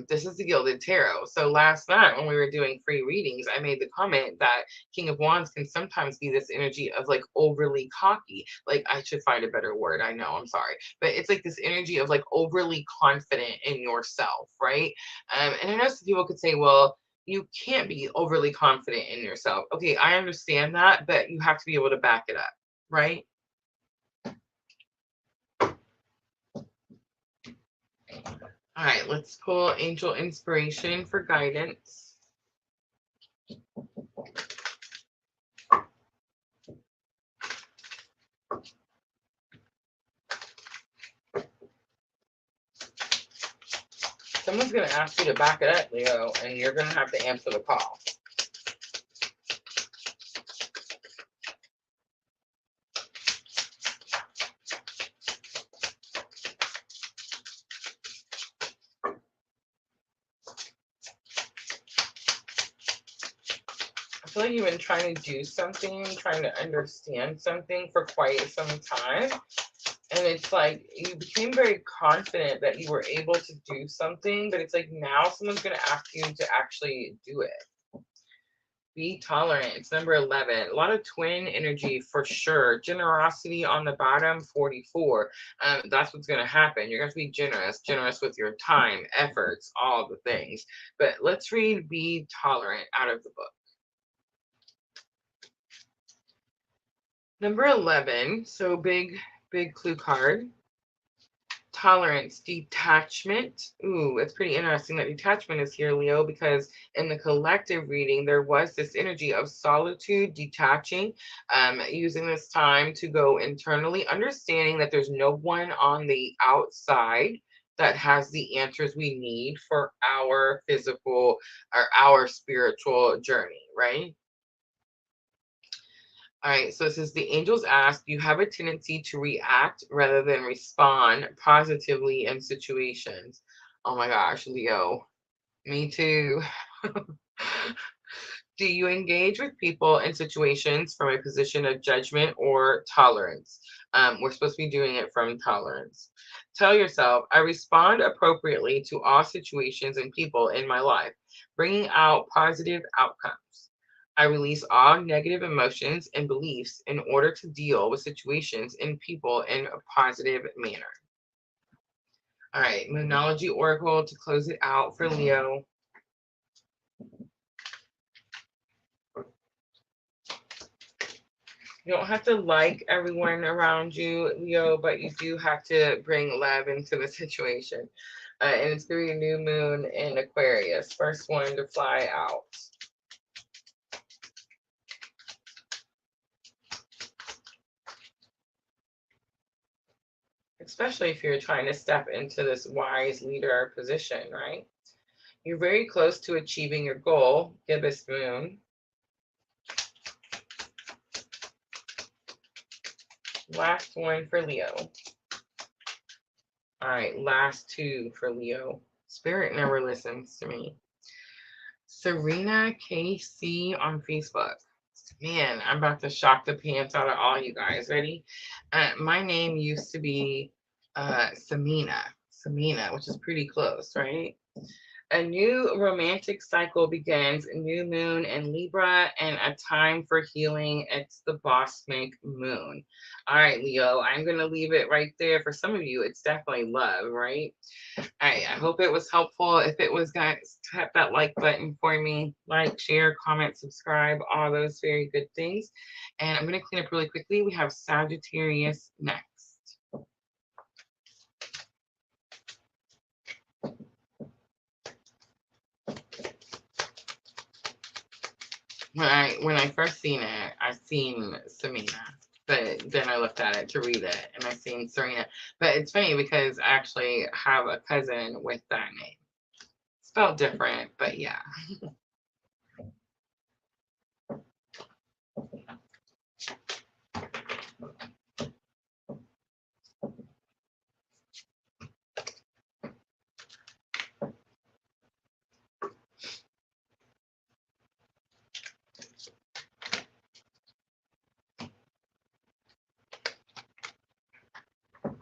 This is the Gilded Tarot. So last night when we were doing free readings, I made the comment that King of Wands can sometimes be this energy of like overly cocky. Like I should find a better word. I know, I'm sorry. But it's like this energy of like overly confident in yourself, right? And I know some people could say, well, you can't be overly confident in yourself. Okay, I understand that, but you have to be able to back it up, right? All right, let's pull Angel Inspiration for guidance. Someone's going to ask you to back it up, Leo, and you're going to have to answer the call. I feel like you've been trying to do something, trying to understand something for quite some time. And it's like you became very confident that you were able to do something, but it's like now someone's going to ask you to actually do it. Be tolerant. It's number 11. A lot of twin energy for sure. Generosity on the bottom, 44. That's what's going to happen. You're going to be generous with your time, efforts, all the things. But let's read Be Tolerant out of the book. Number 11. So big clue card. Tolerance, detachment. Ooh, it's pretty interesting that detachment is here, Leo, because in the collective reading, there was this energy of solitude, detaching, using this time to go internally, understanding that there's no one on the outside that has the answers we need for our physical or our spiritual journey, right? All right, so it says the angels ask, you have a tendency to react rather than respond positively in situations. Oh my gosh, Leo, me too. Do you engage with people in situations from a position of judgment or tolerance? We're supposed to be doing it from tolerance. Tell yourself, I respond appropriately to all situations and people in my life, bringing out positive outcomes. I release all negative emotions and beliefs in order to deal with situations and people in a positive manner. All right, Moonology Oracle to close it out for Leo. You don't have to like everyone around you, Leo, but you do have to bring love into the situation. And it's going to be a new moon in Aquarius. First one to fly out. especially if you're trying to step into this wise leader position, right? You're very close to achieving your goal, gibbous moon. Last one for Leo. All right, last two for Leo. Spirit never listens to me. Serena KC on Facebook. Man, I'm about to shock the pants out of all you guys. Ready? My name used to be Samina, which is pretty close, right? A new romantic cycle begins, new moon in Libra, and a time for healing. It's the Bosmic moon. All right, Leo, I'm going to leave it right there. For some of you, it's definitely love, right? All right, I hope it was helpful. If it was, guys, tap that like button for me. Like, share, comment, subscribe, all those very good things. And I'm going to clean up really quickly. We have Sagittarius next. When I first seen it, I seen Samina, but then I looked at it to read it, and I seen Serena. But it's funny because I actually have a cousin with that name, spelled different, but yeah.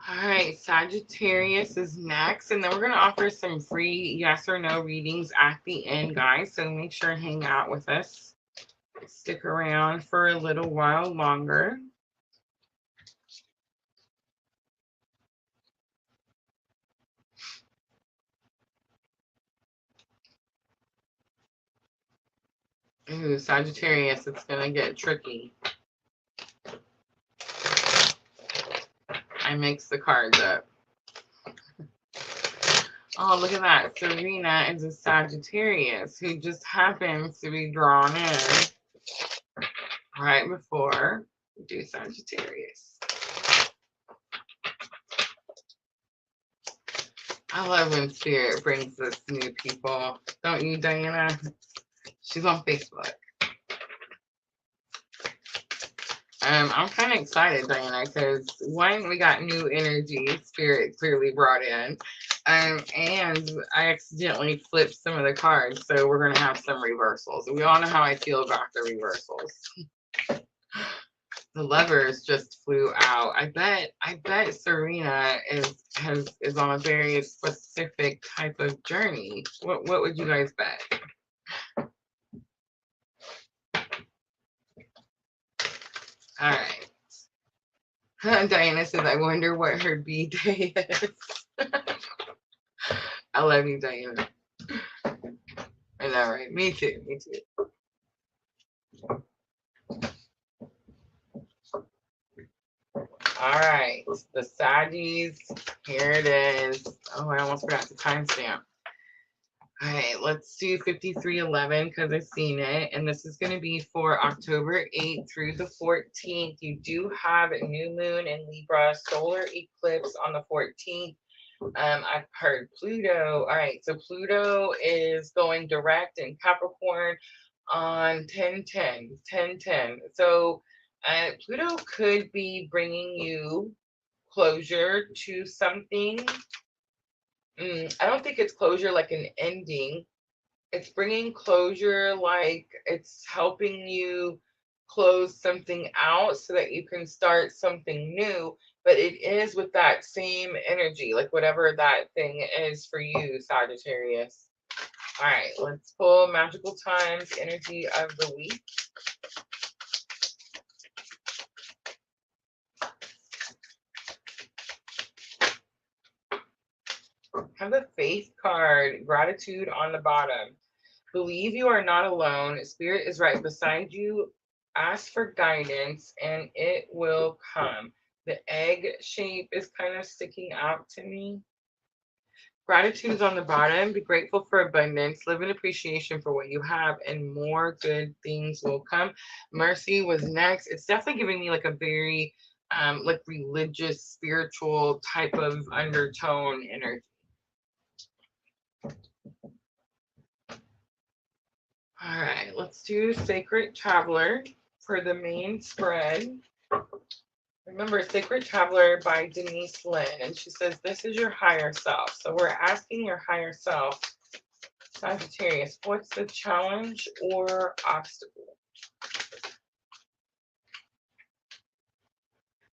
All right, Sagittarius is next, and then we're going to offer some free yes or no readings at the end, guys. So make sure to hang out with us. Stick around for a little while longer. Ooh, Sagittarius, it's going to get tricky. I mix the cards up. Oh, look at that. Serena is a Sagittarius who just happens to be drawn in right before we do Sagittarius. I love when Spirit brings us new people. Don't you, Diana? She's on Facebook. I'm kind of excited, Diana, because one, we got new energy Spirit clearly brought in. And I accidentally flipped some of the cards, so we're going to have some reversals. We all know how I feel about the reversals. The Lovers just flew out. I bet Serena is on a very specific type of journey. What would you guys bet? All right. Diana says, I wonder what her B day is. I love you, Diana. I know, right? Me too. Me too. All right. The Saggies. Here it is. Oh, I almost forgot the timestamp. All right. Let's do 5311 because I've seen it. And this is going to be for October 8th through the 14th. You do have a new moon in Libra, solar eclipse on the 14th. I've heard Pluto. All right, so Pluto is going direct in Capricorn on 10/10. So Pluto could be bringing you closure to something. I don't think it's closure like an ending. It's bringing closure like it's helping you close something out so that you can start something new, but it is with that same energy, like whatever that thing is for you, Sagittarius. All right, let's pull Magical Times energy of the week. Have the Faith card, gratitude on the bottom. Believe you are not alone. Spirit is right beside you. Ask for guidance and it will come. The egg shape is kind of sticking out to me. Gratitude is on the bottom. Be grateful for abundance. Live in appreciation for what you have, and more good things will come. Mercy was next. It's definitely giving me like a very like religious, spiritual type of undertone energy. All right, let's do Sacred Traveler for the main spread. Remember, Sacred Traveler by Denise Lynn, and she says, this is your higher self. So we're asking your higher self, Sagittarius, what's the challenge or obstacle?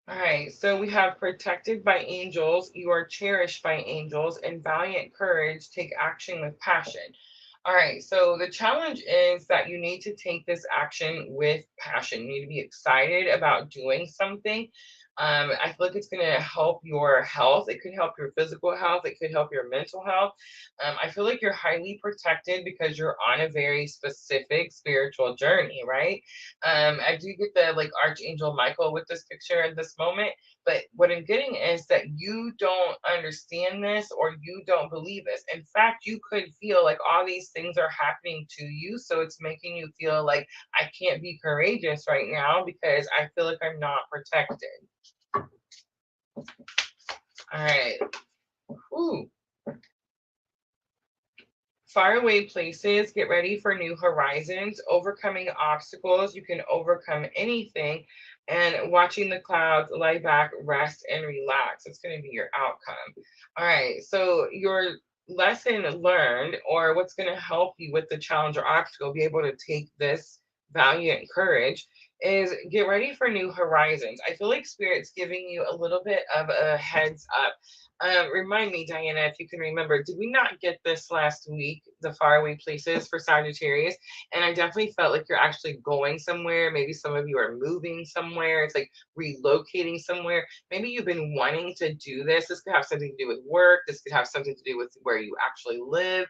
All right, so we have protected by angels, you are cherished by angels, and valiant courage, take action with passion. All right, so the challenge is that you need to take this action with passion. You need to be excited about doing something. I feel like it's going to help your health. It could help your physical health. It could help your mental health. I feel like you're highly protected because you're on a very specific spiritual journey, right? I do get the like Archangel Michael with this picture at this moment, but what I'm getting is that you don't understand this or you don't believe this. In fact, you could feel like all these things are happening to you, so it's making you feel like I can't be courageous right now because I feel like I'm not protected. All right. Ooh. Faraway places, get ready for new horizons, overcoming obstacles, you can overcome anything, and watching the clouds, lie back, rest, and relax. It's going to be your outcome. All right, so your lesson learned, or what's going to help you with the challenge or obstacle, be able to take this valiant courage, is get ready for new horizons. I feel like Spirit's giving you a little bit of a heads up. Remind me, Diana, if you can remember, did we not get this last week, the faraway places for Sagittarius? And I definitely felt like you're actually going somewhere. Maybe some of you are moving somewhere. It's like relocating somewhere. Maybe you've been wanting to do this. This could have something to do with work. This could have something to do with where you actually live.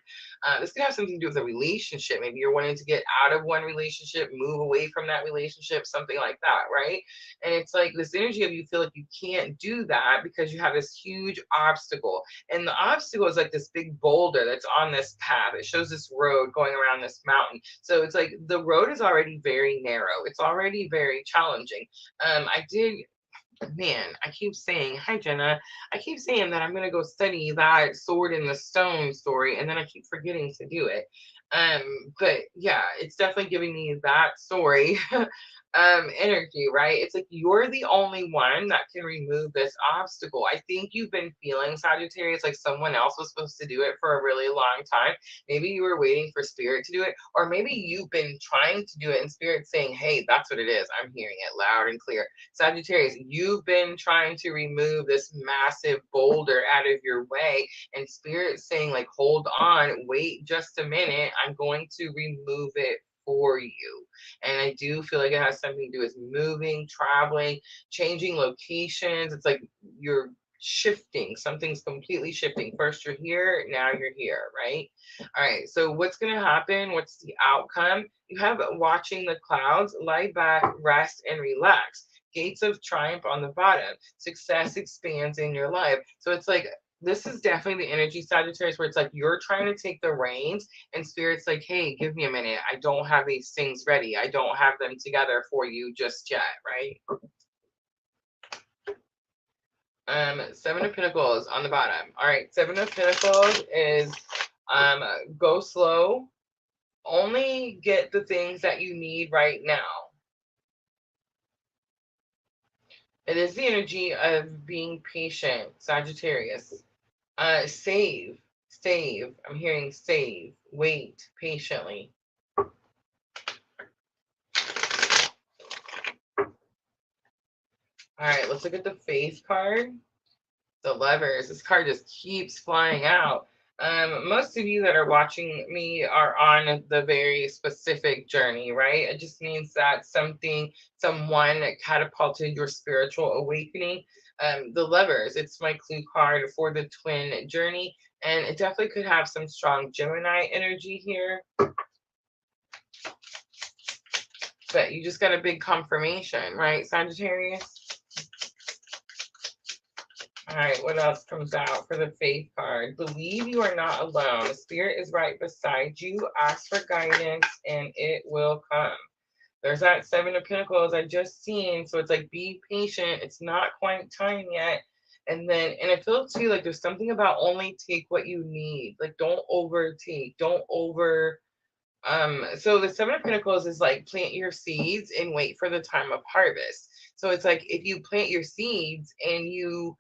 This could have something to do with a relationship. Maybe you're wanting to get out of one relationship, move away from that relationship, something like that, right? And it's like this energy of you feel like you can't do that because you have this huge obstacle. And the obstacle is like this big boulder that's on this path. It shows this road going around this mountain. So it's like the road is already very narrow. It's already very challenging. Man, I keep saying, hi Jenna, I keep saying that I'm going to go study that Sword in the Stone story, and then I keep forgetting to do it. But yeah, it's definitely giving me that story energy, right? It's like you're the only one that can remove this obstacle. I think you've been feeling, Sagittarius, like someone else was supposed to do it for a really long time. Maybe you were waiting for Spirit to do it, or maybe you've been trying to do it and Spirit saying, hey, that's what it is. I'm hearing it loud and clear. Sagittarius, you've been trying to remove this massive boulder out of your way, and Spirit saying, like, hold on, wait just a minute. I'm going to remove it for you. And I do feel like it has something to do with moving, traveling, changing locations. It's like you're shifting. Something's completely shifting. First you're here, now you're here, right? All right, so what's going to happen? What's the outcome? You have watching the clouds, lie back, rest, and relax. Gates of triumph on the bottom. Success expands in your life. So it's like, this is definitely the energy, Sagittarius, where it's like you're trying to take the reins and Spirit's like, hey, give me a minute. I don't have these things ready. I don't have them together for you just yet, right? Seven of Pentacles on the bottom. All right, Seven of Pentacles is go slow. Only get the things that you need right now. It is the energy of being patient, Sagittarius. Save. I'm hearing save. Wait patiently. All right, let's look at the Faith card. The Lovers. This card just keeps flying out. Most of you that are watching me are on the very specific journey, right? It just means that someone catapulted your spiritual awakening. The Lovers, it's my clue card for the twin journey, and it definitely could have some strong Gemini energy here. But you just got a big confirmation, right, Sagittarius? All right, what else comes out for the Faith card? Believe you are not alone. Spirit is right beside you. Ask for guidance and it will come. There's that Seven of Pentacles I just seen. So it's like, be patient. It's not quite time yet. And then, and I feel too, like there's something about only take what you need. Like, don't overtake. Don't over. So the Seven of Pentacles is like, plant your seeds and wait for the time of harvest. So it's like, if you plant your seeds and you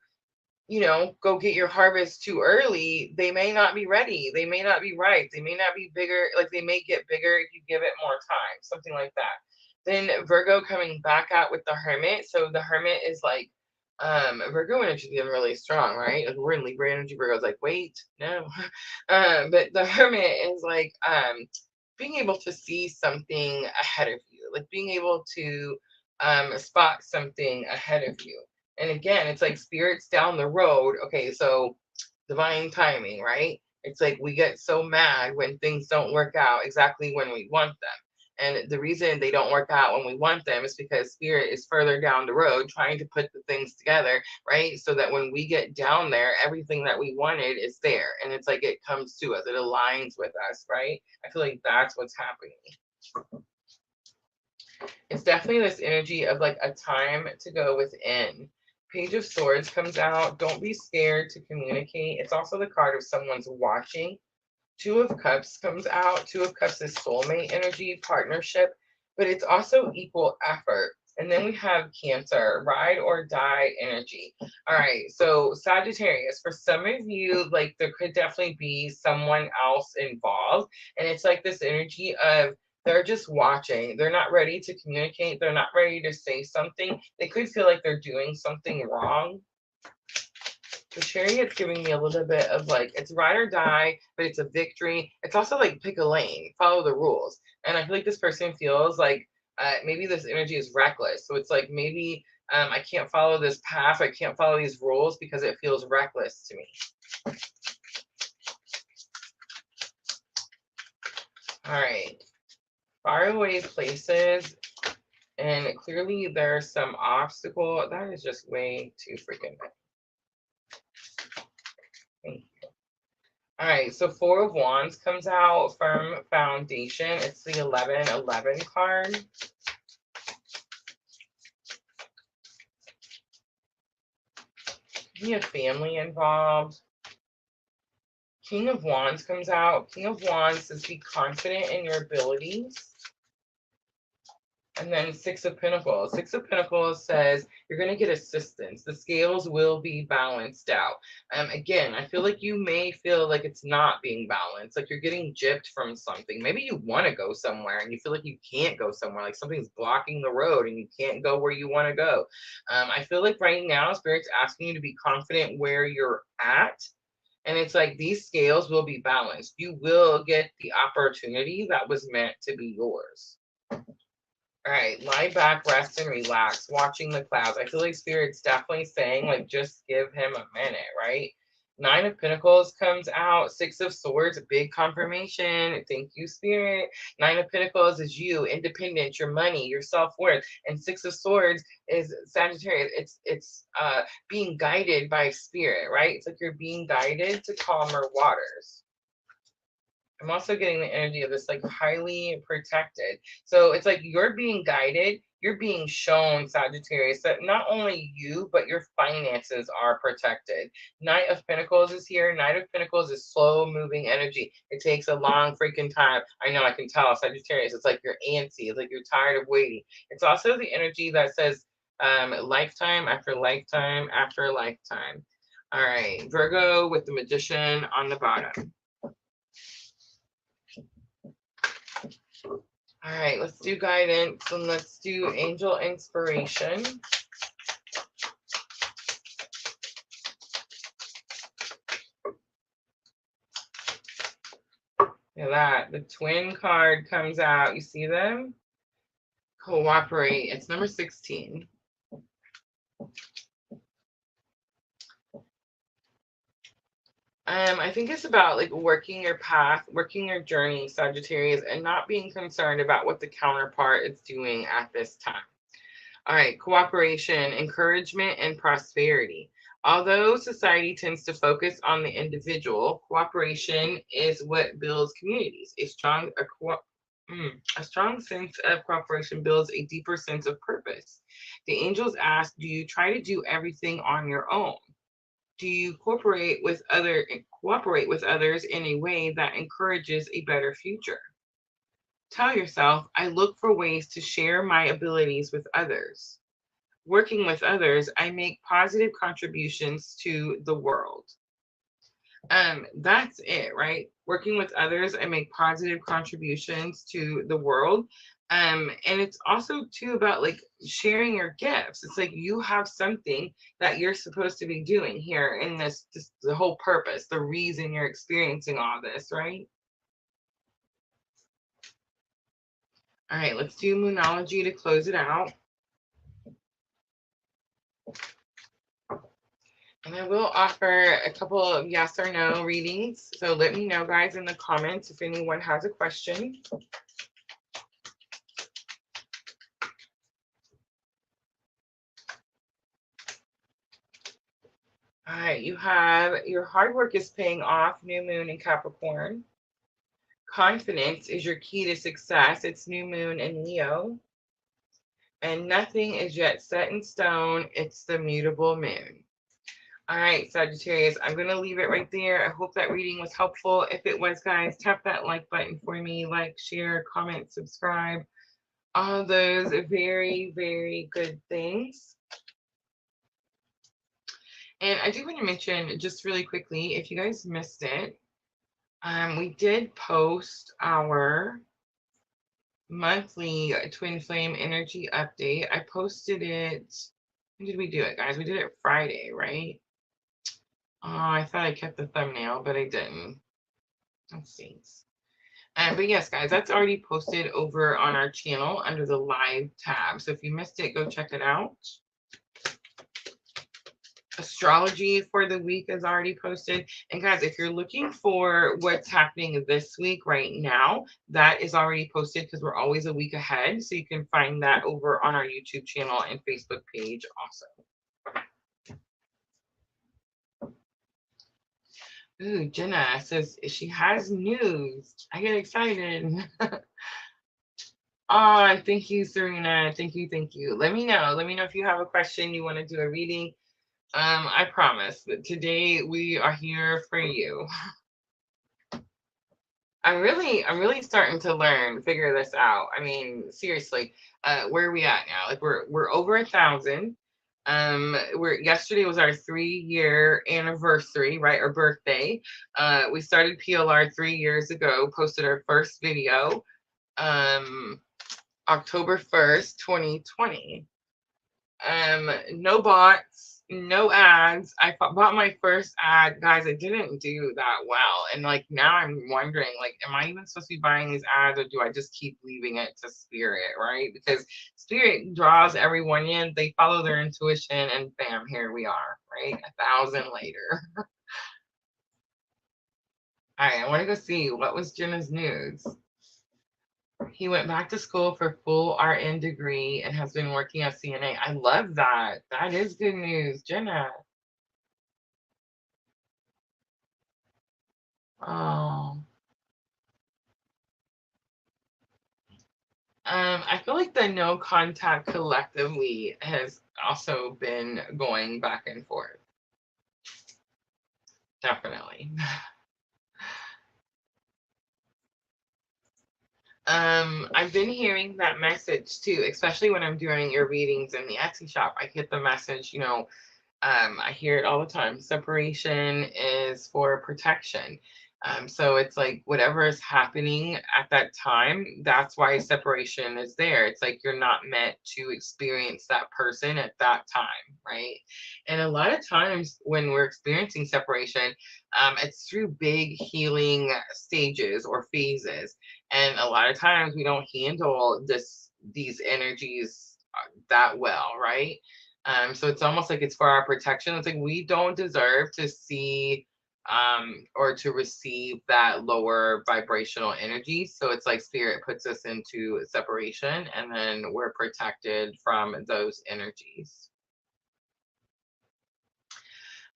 know, go get your harvest too early, they may not be ready. They may not be ripe. They may not be bigger. Like, they may get bigger if you give it more time, something like that. Then Virgo coming back out with the Hermit. So the Hermit is like, Virgo energy is really strong, right? Like, we're in Libra energy. Virgo's like, wait, no. But the Hermit is like, being able to see something ahead of you, like being able to spot something ahead of you. And again, it's like spirits down the road. Okay, so divine timing, right? It's like we get so mad when things don't work out exactly when we want them. And the reason they don't work out when we want them is because spirit is further down the road trying to put the things together, right? So that when we get down there, everything that we wanted is there. And it's like it comes to us, it aligns with us, right? I feel like that's what's happening. It's definitely this energy of like a time to go within. Page of Swords comes out. Don't be scared to communicate. It's also the card of someone's watching. Two of Cups comes out. Two of Cups is soulmate energy, partnership, but it's also equal effort. And then we have Cancer, ride or die energy. All right, so Sagittarius, for some of you, like there could definitely be someone else involved. And it's like this energy of they're just watching. They're not ready to communicate. They're not ready to say something. They could feel like they're doing something wrong. The Chariot's giving me a little bit of like, it's ride or die, but it's a victory. It's also like pick a lane, follow the rules. And I feel like this person feels like maybe this energy is reckless. So it's like, maybe I can't follow this path. I can't follow these rules because it feels reckless to me. All right. Faraway places. And clearly there's some obstacle. That is just way too freaking big. All right, so Four of Wands comes out, firm foundation. It's the 1111 card. Be a family involved. King of Wands comes out. King of Wands says be confident in your abilities. And then Six of Pentacles. Six of Pentacles says you're going to get assistance. The scales will be balanced out. Again, I feel like you may feel like it's not being balanced, like you're getting gypped from something. Maybe you want to go somewhere and you feel like you can't go somewhere, like something's blocking the road and you can't go where you want to go. I feel like right now, Spirit's asking you to be confident where you're at. And it's like these scales will be balanced. You will get the opportunity that was meant to be yours. All right, lie back, rest, and relax, watching the clouds. I feel like Spirit's definitely saying, like, just give him a minute, right? Nine of Pentacles comes out. Six of Swords, a big confirmation. Thank you, Spirit. Nine of Pentacles is you, independent, your money, your self-worth. And Six of Swords is Sagittarius. It's being guided by Spirit, right? It's like you're being guided to calmer waters. I'm also getting the energy of this like highly protected. So it's like you're being guided, you're being shown, Sagittarius, that not only you, but your finances are protected. Knight of Pentacles is here. Knight of Pentacles is slow moving energy. It takes a long freaking time. I know, I can tell, Sagittarius. It's like you're antsy. It's like you're tired of waiting. It's also the energy that says lifetime after lifetime after lifetime. All right, Virgo with the Magician on the bottom. All right, let's do guidance and let's do angel inspiration. Look at that. The twin card comes out. You see them? Cooperate. It's number 16. I think it's about like working your path, working your journey, Sagittarius, and not being concerned about what the counterpart is doing at this time. All right, cooperation, encouragement, and prosperity. Although society tends to focus on the individual, cooperation is what builds communities. A strong sense of cooperation builds a deeper sense of purpose. The angels ask, do you try to do everything on your own? Do you cooperate with others in a way that encourages a better future? Tell yourself, I look for ways to share my abilities with others. Working with others, I make positive contributions to the world. That's it, right? Working with others, I make positive contributions to the world. And it's also too about like sharing your gifts. It's like you have something that you're supposed to be doing here in this the whole purpose, the reason you're experiencing all this, right? All right, let's do Moonology to close it out. And I will offer a couple of yes or no readings. So let me know, guys, in the comments if anyone has a question. All right, you have your hard work is paying off, new moon in Capricorn. Confidence is your key to success. It's new moon in Leo. And nothing is yet set in stone. It's the mutable moon. All right, Sagittarius, I'm going to leave it right there. I hope that reading was helpful. If it was, guys, tap that like button for me. Like, share, comment, subscribe. All those very, very good things. And I do want to mention just really quickly, if you guys missed it, we did post our monthly twin flame energy update. I posted it. When did we do it, guys? We did it Friday, right? Oh, I thought I kept the thumbnail, but I didn't. Let's see. But yes, guys, that's already posted over on our channel under the live tab. So if you missed it, go check it out. Astrology for the week is already posted. And guys, if you're looking for what's happening this week right now, that is already posted because we're always a week ahead. So you can find that over on our YouTube channel and Facebook page also. Ooh, Jenna says she has news. I get excited. Oh, thank you, Serena. Thank you, thank you. Let me know. Let me know if you have a question, you want to do a reading. I promise that today we are here for you. I'm really starting to figure this out. I mean, seriously, where are we at now? Like we're over 1,000. Yesterday was our 3-year anniversary, right? Or birthday. We started PLR 3 years ago, posted our first video, October 1st, 2020. No bots, no ads. I bought my first ad, guys. I didn't do that well, and like now I'm wondering, like, am I even supposed to be buying these ads, or do I just keep leaving it to Spirit, right? Because Spirit draws everyone in, they follow their intuition, and bam, here we are, right? 1,000 later. All right, I want to go see what was Jenna's news. He went back to school for full RN degree and has been working at CNA. I love that. That is good news, Jenna. Oh. I feel like the no contact collectively has also been going back and forth. Definitely. I've been hearing that message too, especially when I'm doing your readings in the Etsy shop. I get the message, I hear it all the time. Separation is for protection. So it's like whatever is happening at that time, that's why separation is there. It's like you're not meant to experience that person at that time, right? And a lot of times when we're experiencing separation, it's through big healing stages or phases. And a lot of times we don't handle these energies that well, right? So it's almost like it's for our protection. It's like we don't deserve to see or to receive that lower vibrational energy. So it's like Spirit puts us into separation and then we're protected from those energies.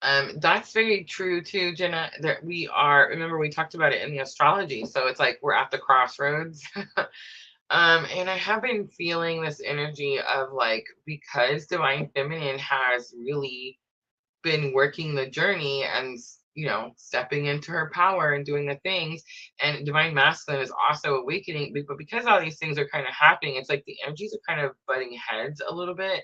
That's very true too, Jenna. That we are, remember we talked about it in the astrology. So it's like we're at the crossroads. And I have been feeling this energy of like, because Divine Feminine has really been working the journey and, you know, stepping into her power and doing the things, and Divine Masculine is also awakening, but because all these things are kind of happening, it's like the energies are kind of butting heads a little bit.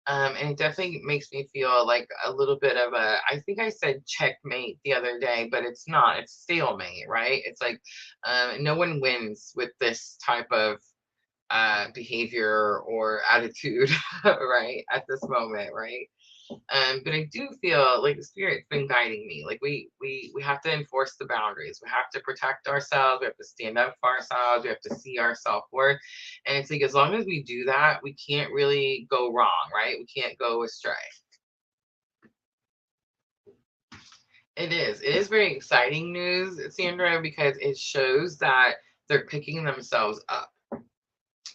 And it definitely makes me feel like a little bit of a, I think I said checkmate the other day, but it's not, it's stalemate, right? It's like no one wins with this type of behavior or attitude, right? At this moment, right? But I do feel like the spirit's been guiding me. Like we have to enforce the boundaries. We have to protect ourselves. We have to stand up for ourselves. We have to see our self-worth. And it's like as long as we do that, we can't really go wrong, right? We can't go astray. It is. It is very exciting news, Sandra, because it shows that they're picking themselves up.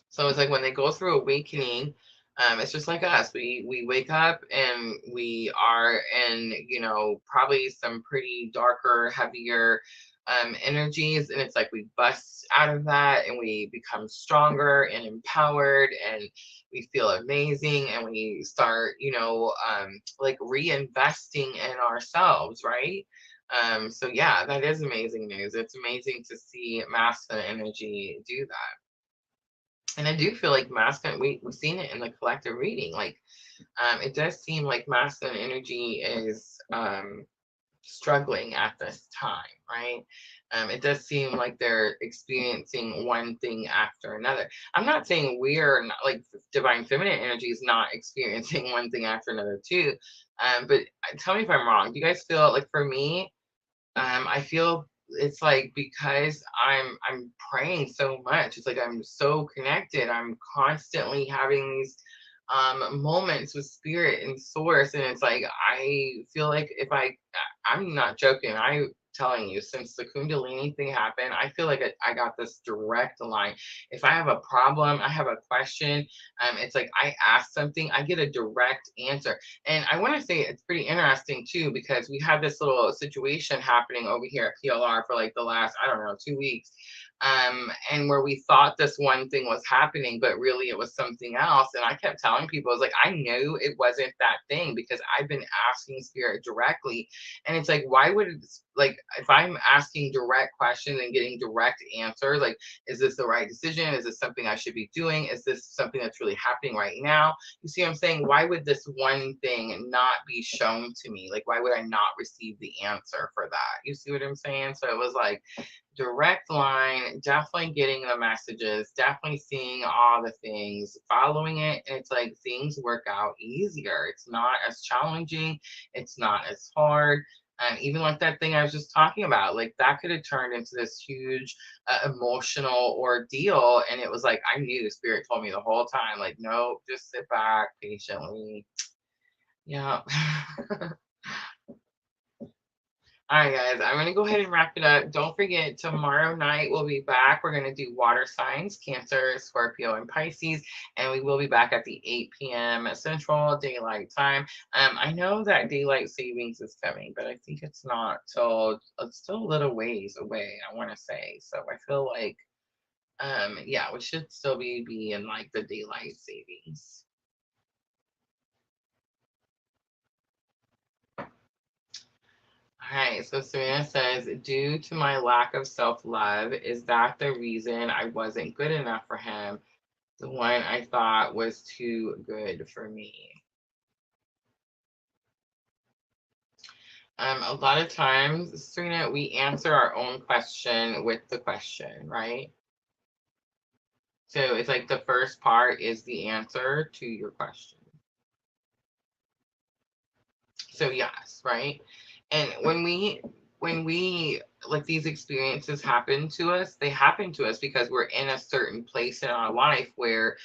So it's like when they go through awakening, it's just like us. We wake up and we are in, you know, probably some pretty darker, heavier energies, and it's like we bust out of that and we become stronger and empowered, and we feel amazing, and we start, you know, like reinvesting in ourselves, right? So yeah, that is amazing news. It's amazing to see masculine energy do that. And I do feel like masculine, we've seen it in the collective reading. Like, it does seem like masculine energy is struggling at this time, right? It does seem like they're experiencing one thing after another. I'm not saying we're not, like divine feminine energy is not experiencing one thing after another too. But tell me if I'm wrong. Do you guys feel like, for me, I feel it's like because I'm praying so much, it's like I'm so connected. I'm constantly having these moments with spirit and source, and it's like I feel like if I'm not joking, I telling you, since the kundalini thing happened, I feel like I got this direct line. If I have a problem, I have a question, it's like I ask something, I get a direct answer. And I want to say it's pretty interesting too, because we had this little situation happening over here at PLR for like the last, I don't know, 2 weeks. And where we thought this one thing was happening, but really it was something else. And I kept telling people, I was like, I knew it wasn't that thing because I've been asking spirit directly. And it's like, why would it, like, if I'm asking direct questions and getting direct answers, like, is this the right decision? Is this something I should be doing? Is this something that's really happening right now? You see what I'm saying? Why would this one thing not be shown to me? Like, why would I not receive the answer for that? You see what I'm saying? So it was like direct line, definitely getting the messages, definitely seeing all the things, following it. And it's like things work out easier. It's not as challenging, it's not as hard. And even like that thing I was just talking about, like that could have turned into this huge emotional ordeal. And it was like, I knew spirit told me the whole time, like, no, just sit back patiently. Yeah. All right, guys, I'm going to go ahead and wrap it up. Don't forget, tomorrow night we'll be back. We're going to do water signs, Cancer, Scorpio, and Pisces. And we will be back at the 8 p.m. Central Daylight Time. I know that daylight savings is coming, but I think it's not till, it's still a little ways away, I want to say. So I feel like, yeah, we should still be in like the daylight savings. All right, so Serena says, due to my lack of self-love, is that the reason I wasn't good enough for him? The one I thought was too good for me. A lot of times, Serena, we answer our own question with the question, right? So it's like the first part is the answer to your question. So yes, right? And when we like these experiences happen to us, they happen to us because we're in a certain place in our life where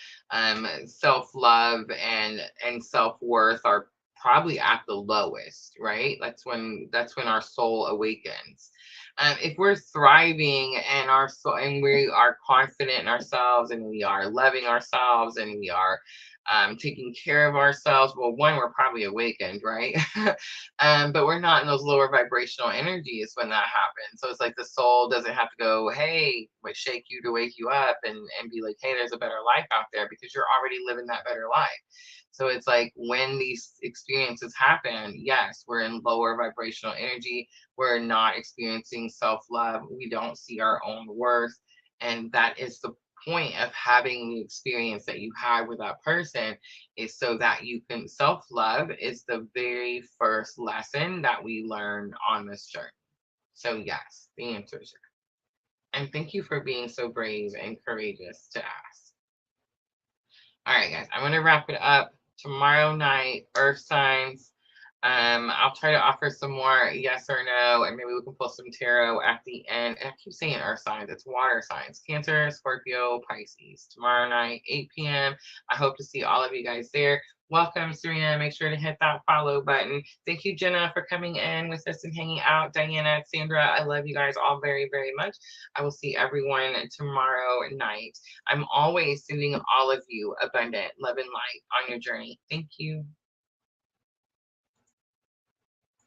self-love and self-worth are probably at the lowest, right? That's when our soul awakens. If we're thriving and and we are confident in ourselves and we are loving ourselves and we are taking care of ourselves, well, one, we're probably awakened, right? But we're not in those lower vibrational energies when that happens. So it's like the soul doesn't have to go, hey, like shake you to wake you up and be like, hey, there's a better life out there, because you're already living that better life. So it's like when these experiences happen, yes, we're in lower vibrational energy. We're not experiencing self-love. We don't see our own worth. And that is the point of having the experience that you had with that person, is so that you can self-love is the very first lesson that we learn on this journey. So yes, the answer is yes. And thank you for being so brave and courageous to ask. All right, guys, I'm going to wrap it up. Tomorrow night, Earth signs. I'll try to offer some more yes or no, and maybe we can pull some tarot at the end. And I keep saying earth signs, it's water signs: Cancer, Scorpio, Pisces. Tomorrow night, 8 p.m. I hope to see all of you guys there. Welcome, Serena. Make sure to hit that follow button. Thank you, Jenna, for coming in with us and hanging out. Diana, Sandra, I love you guys all very, very much. I will see everyone tomorrow night. I'm always sending all of you abundant love and light on your journey. Thank you.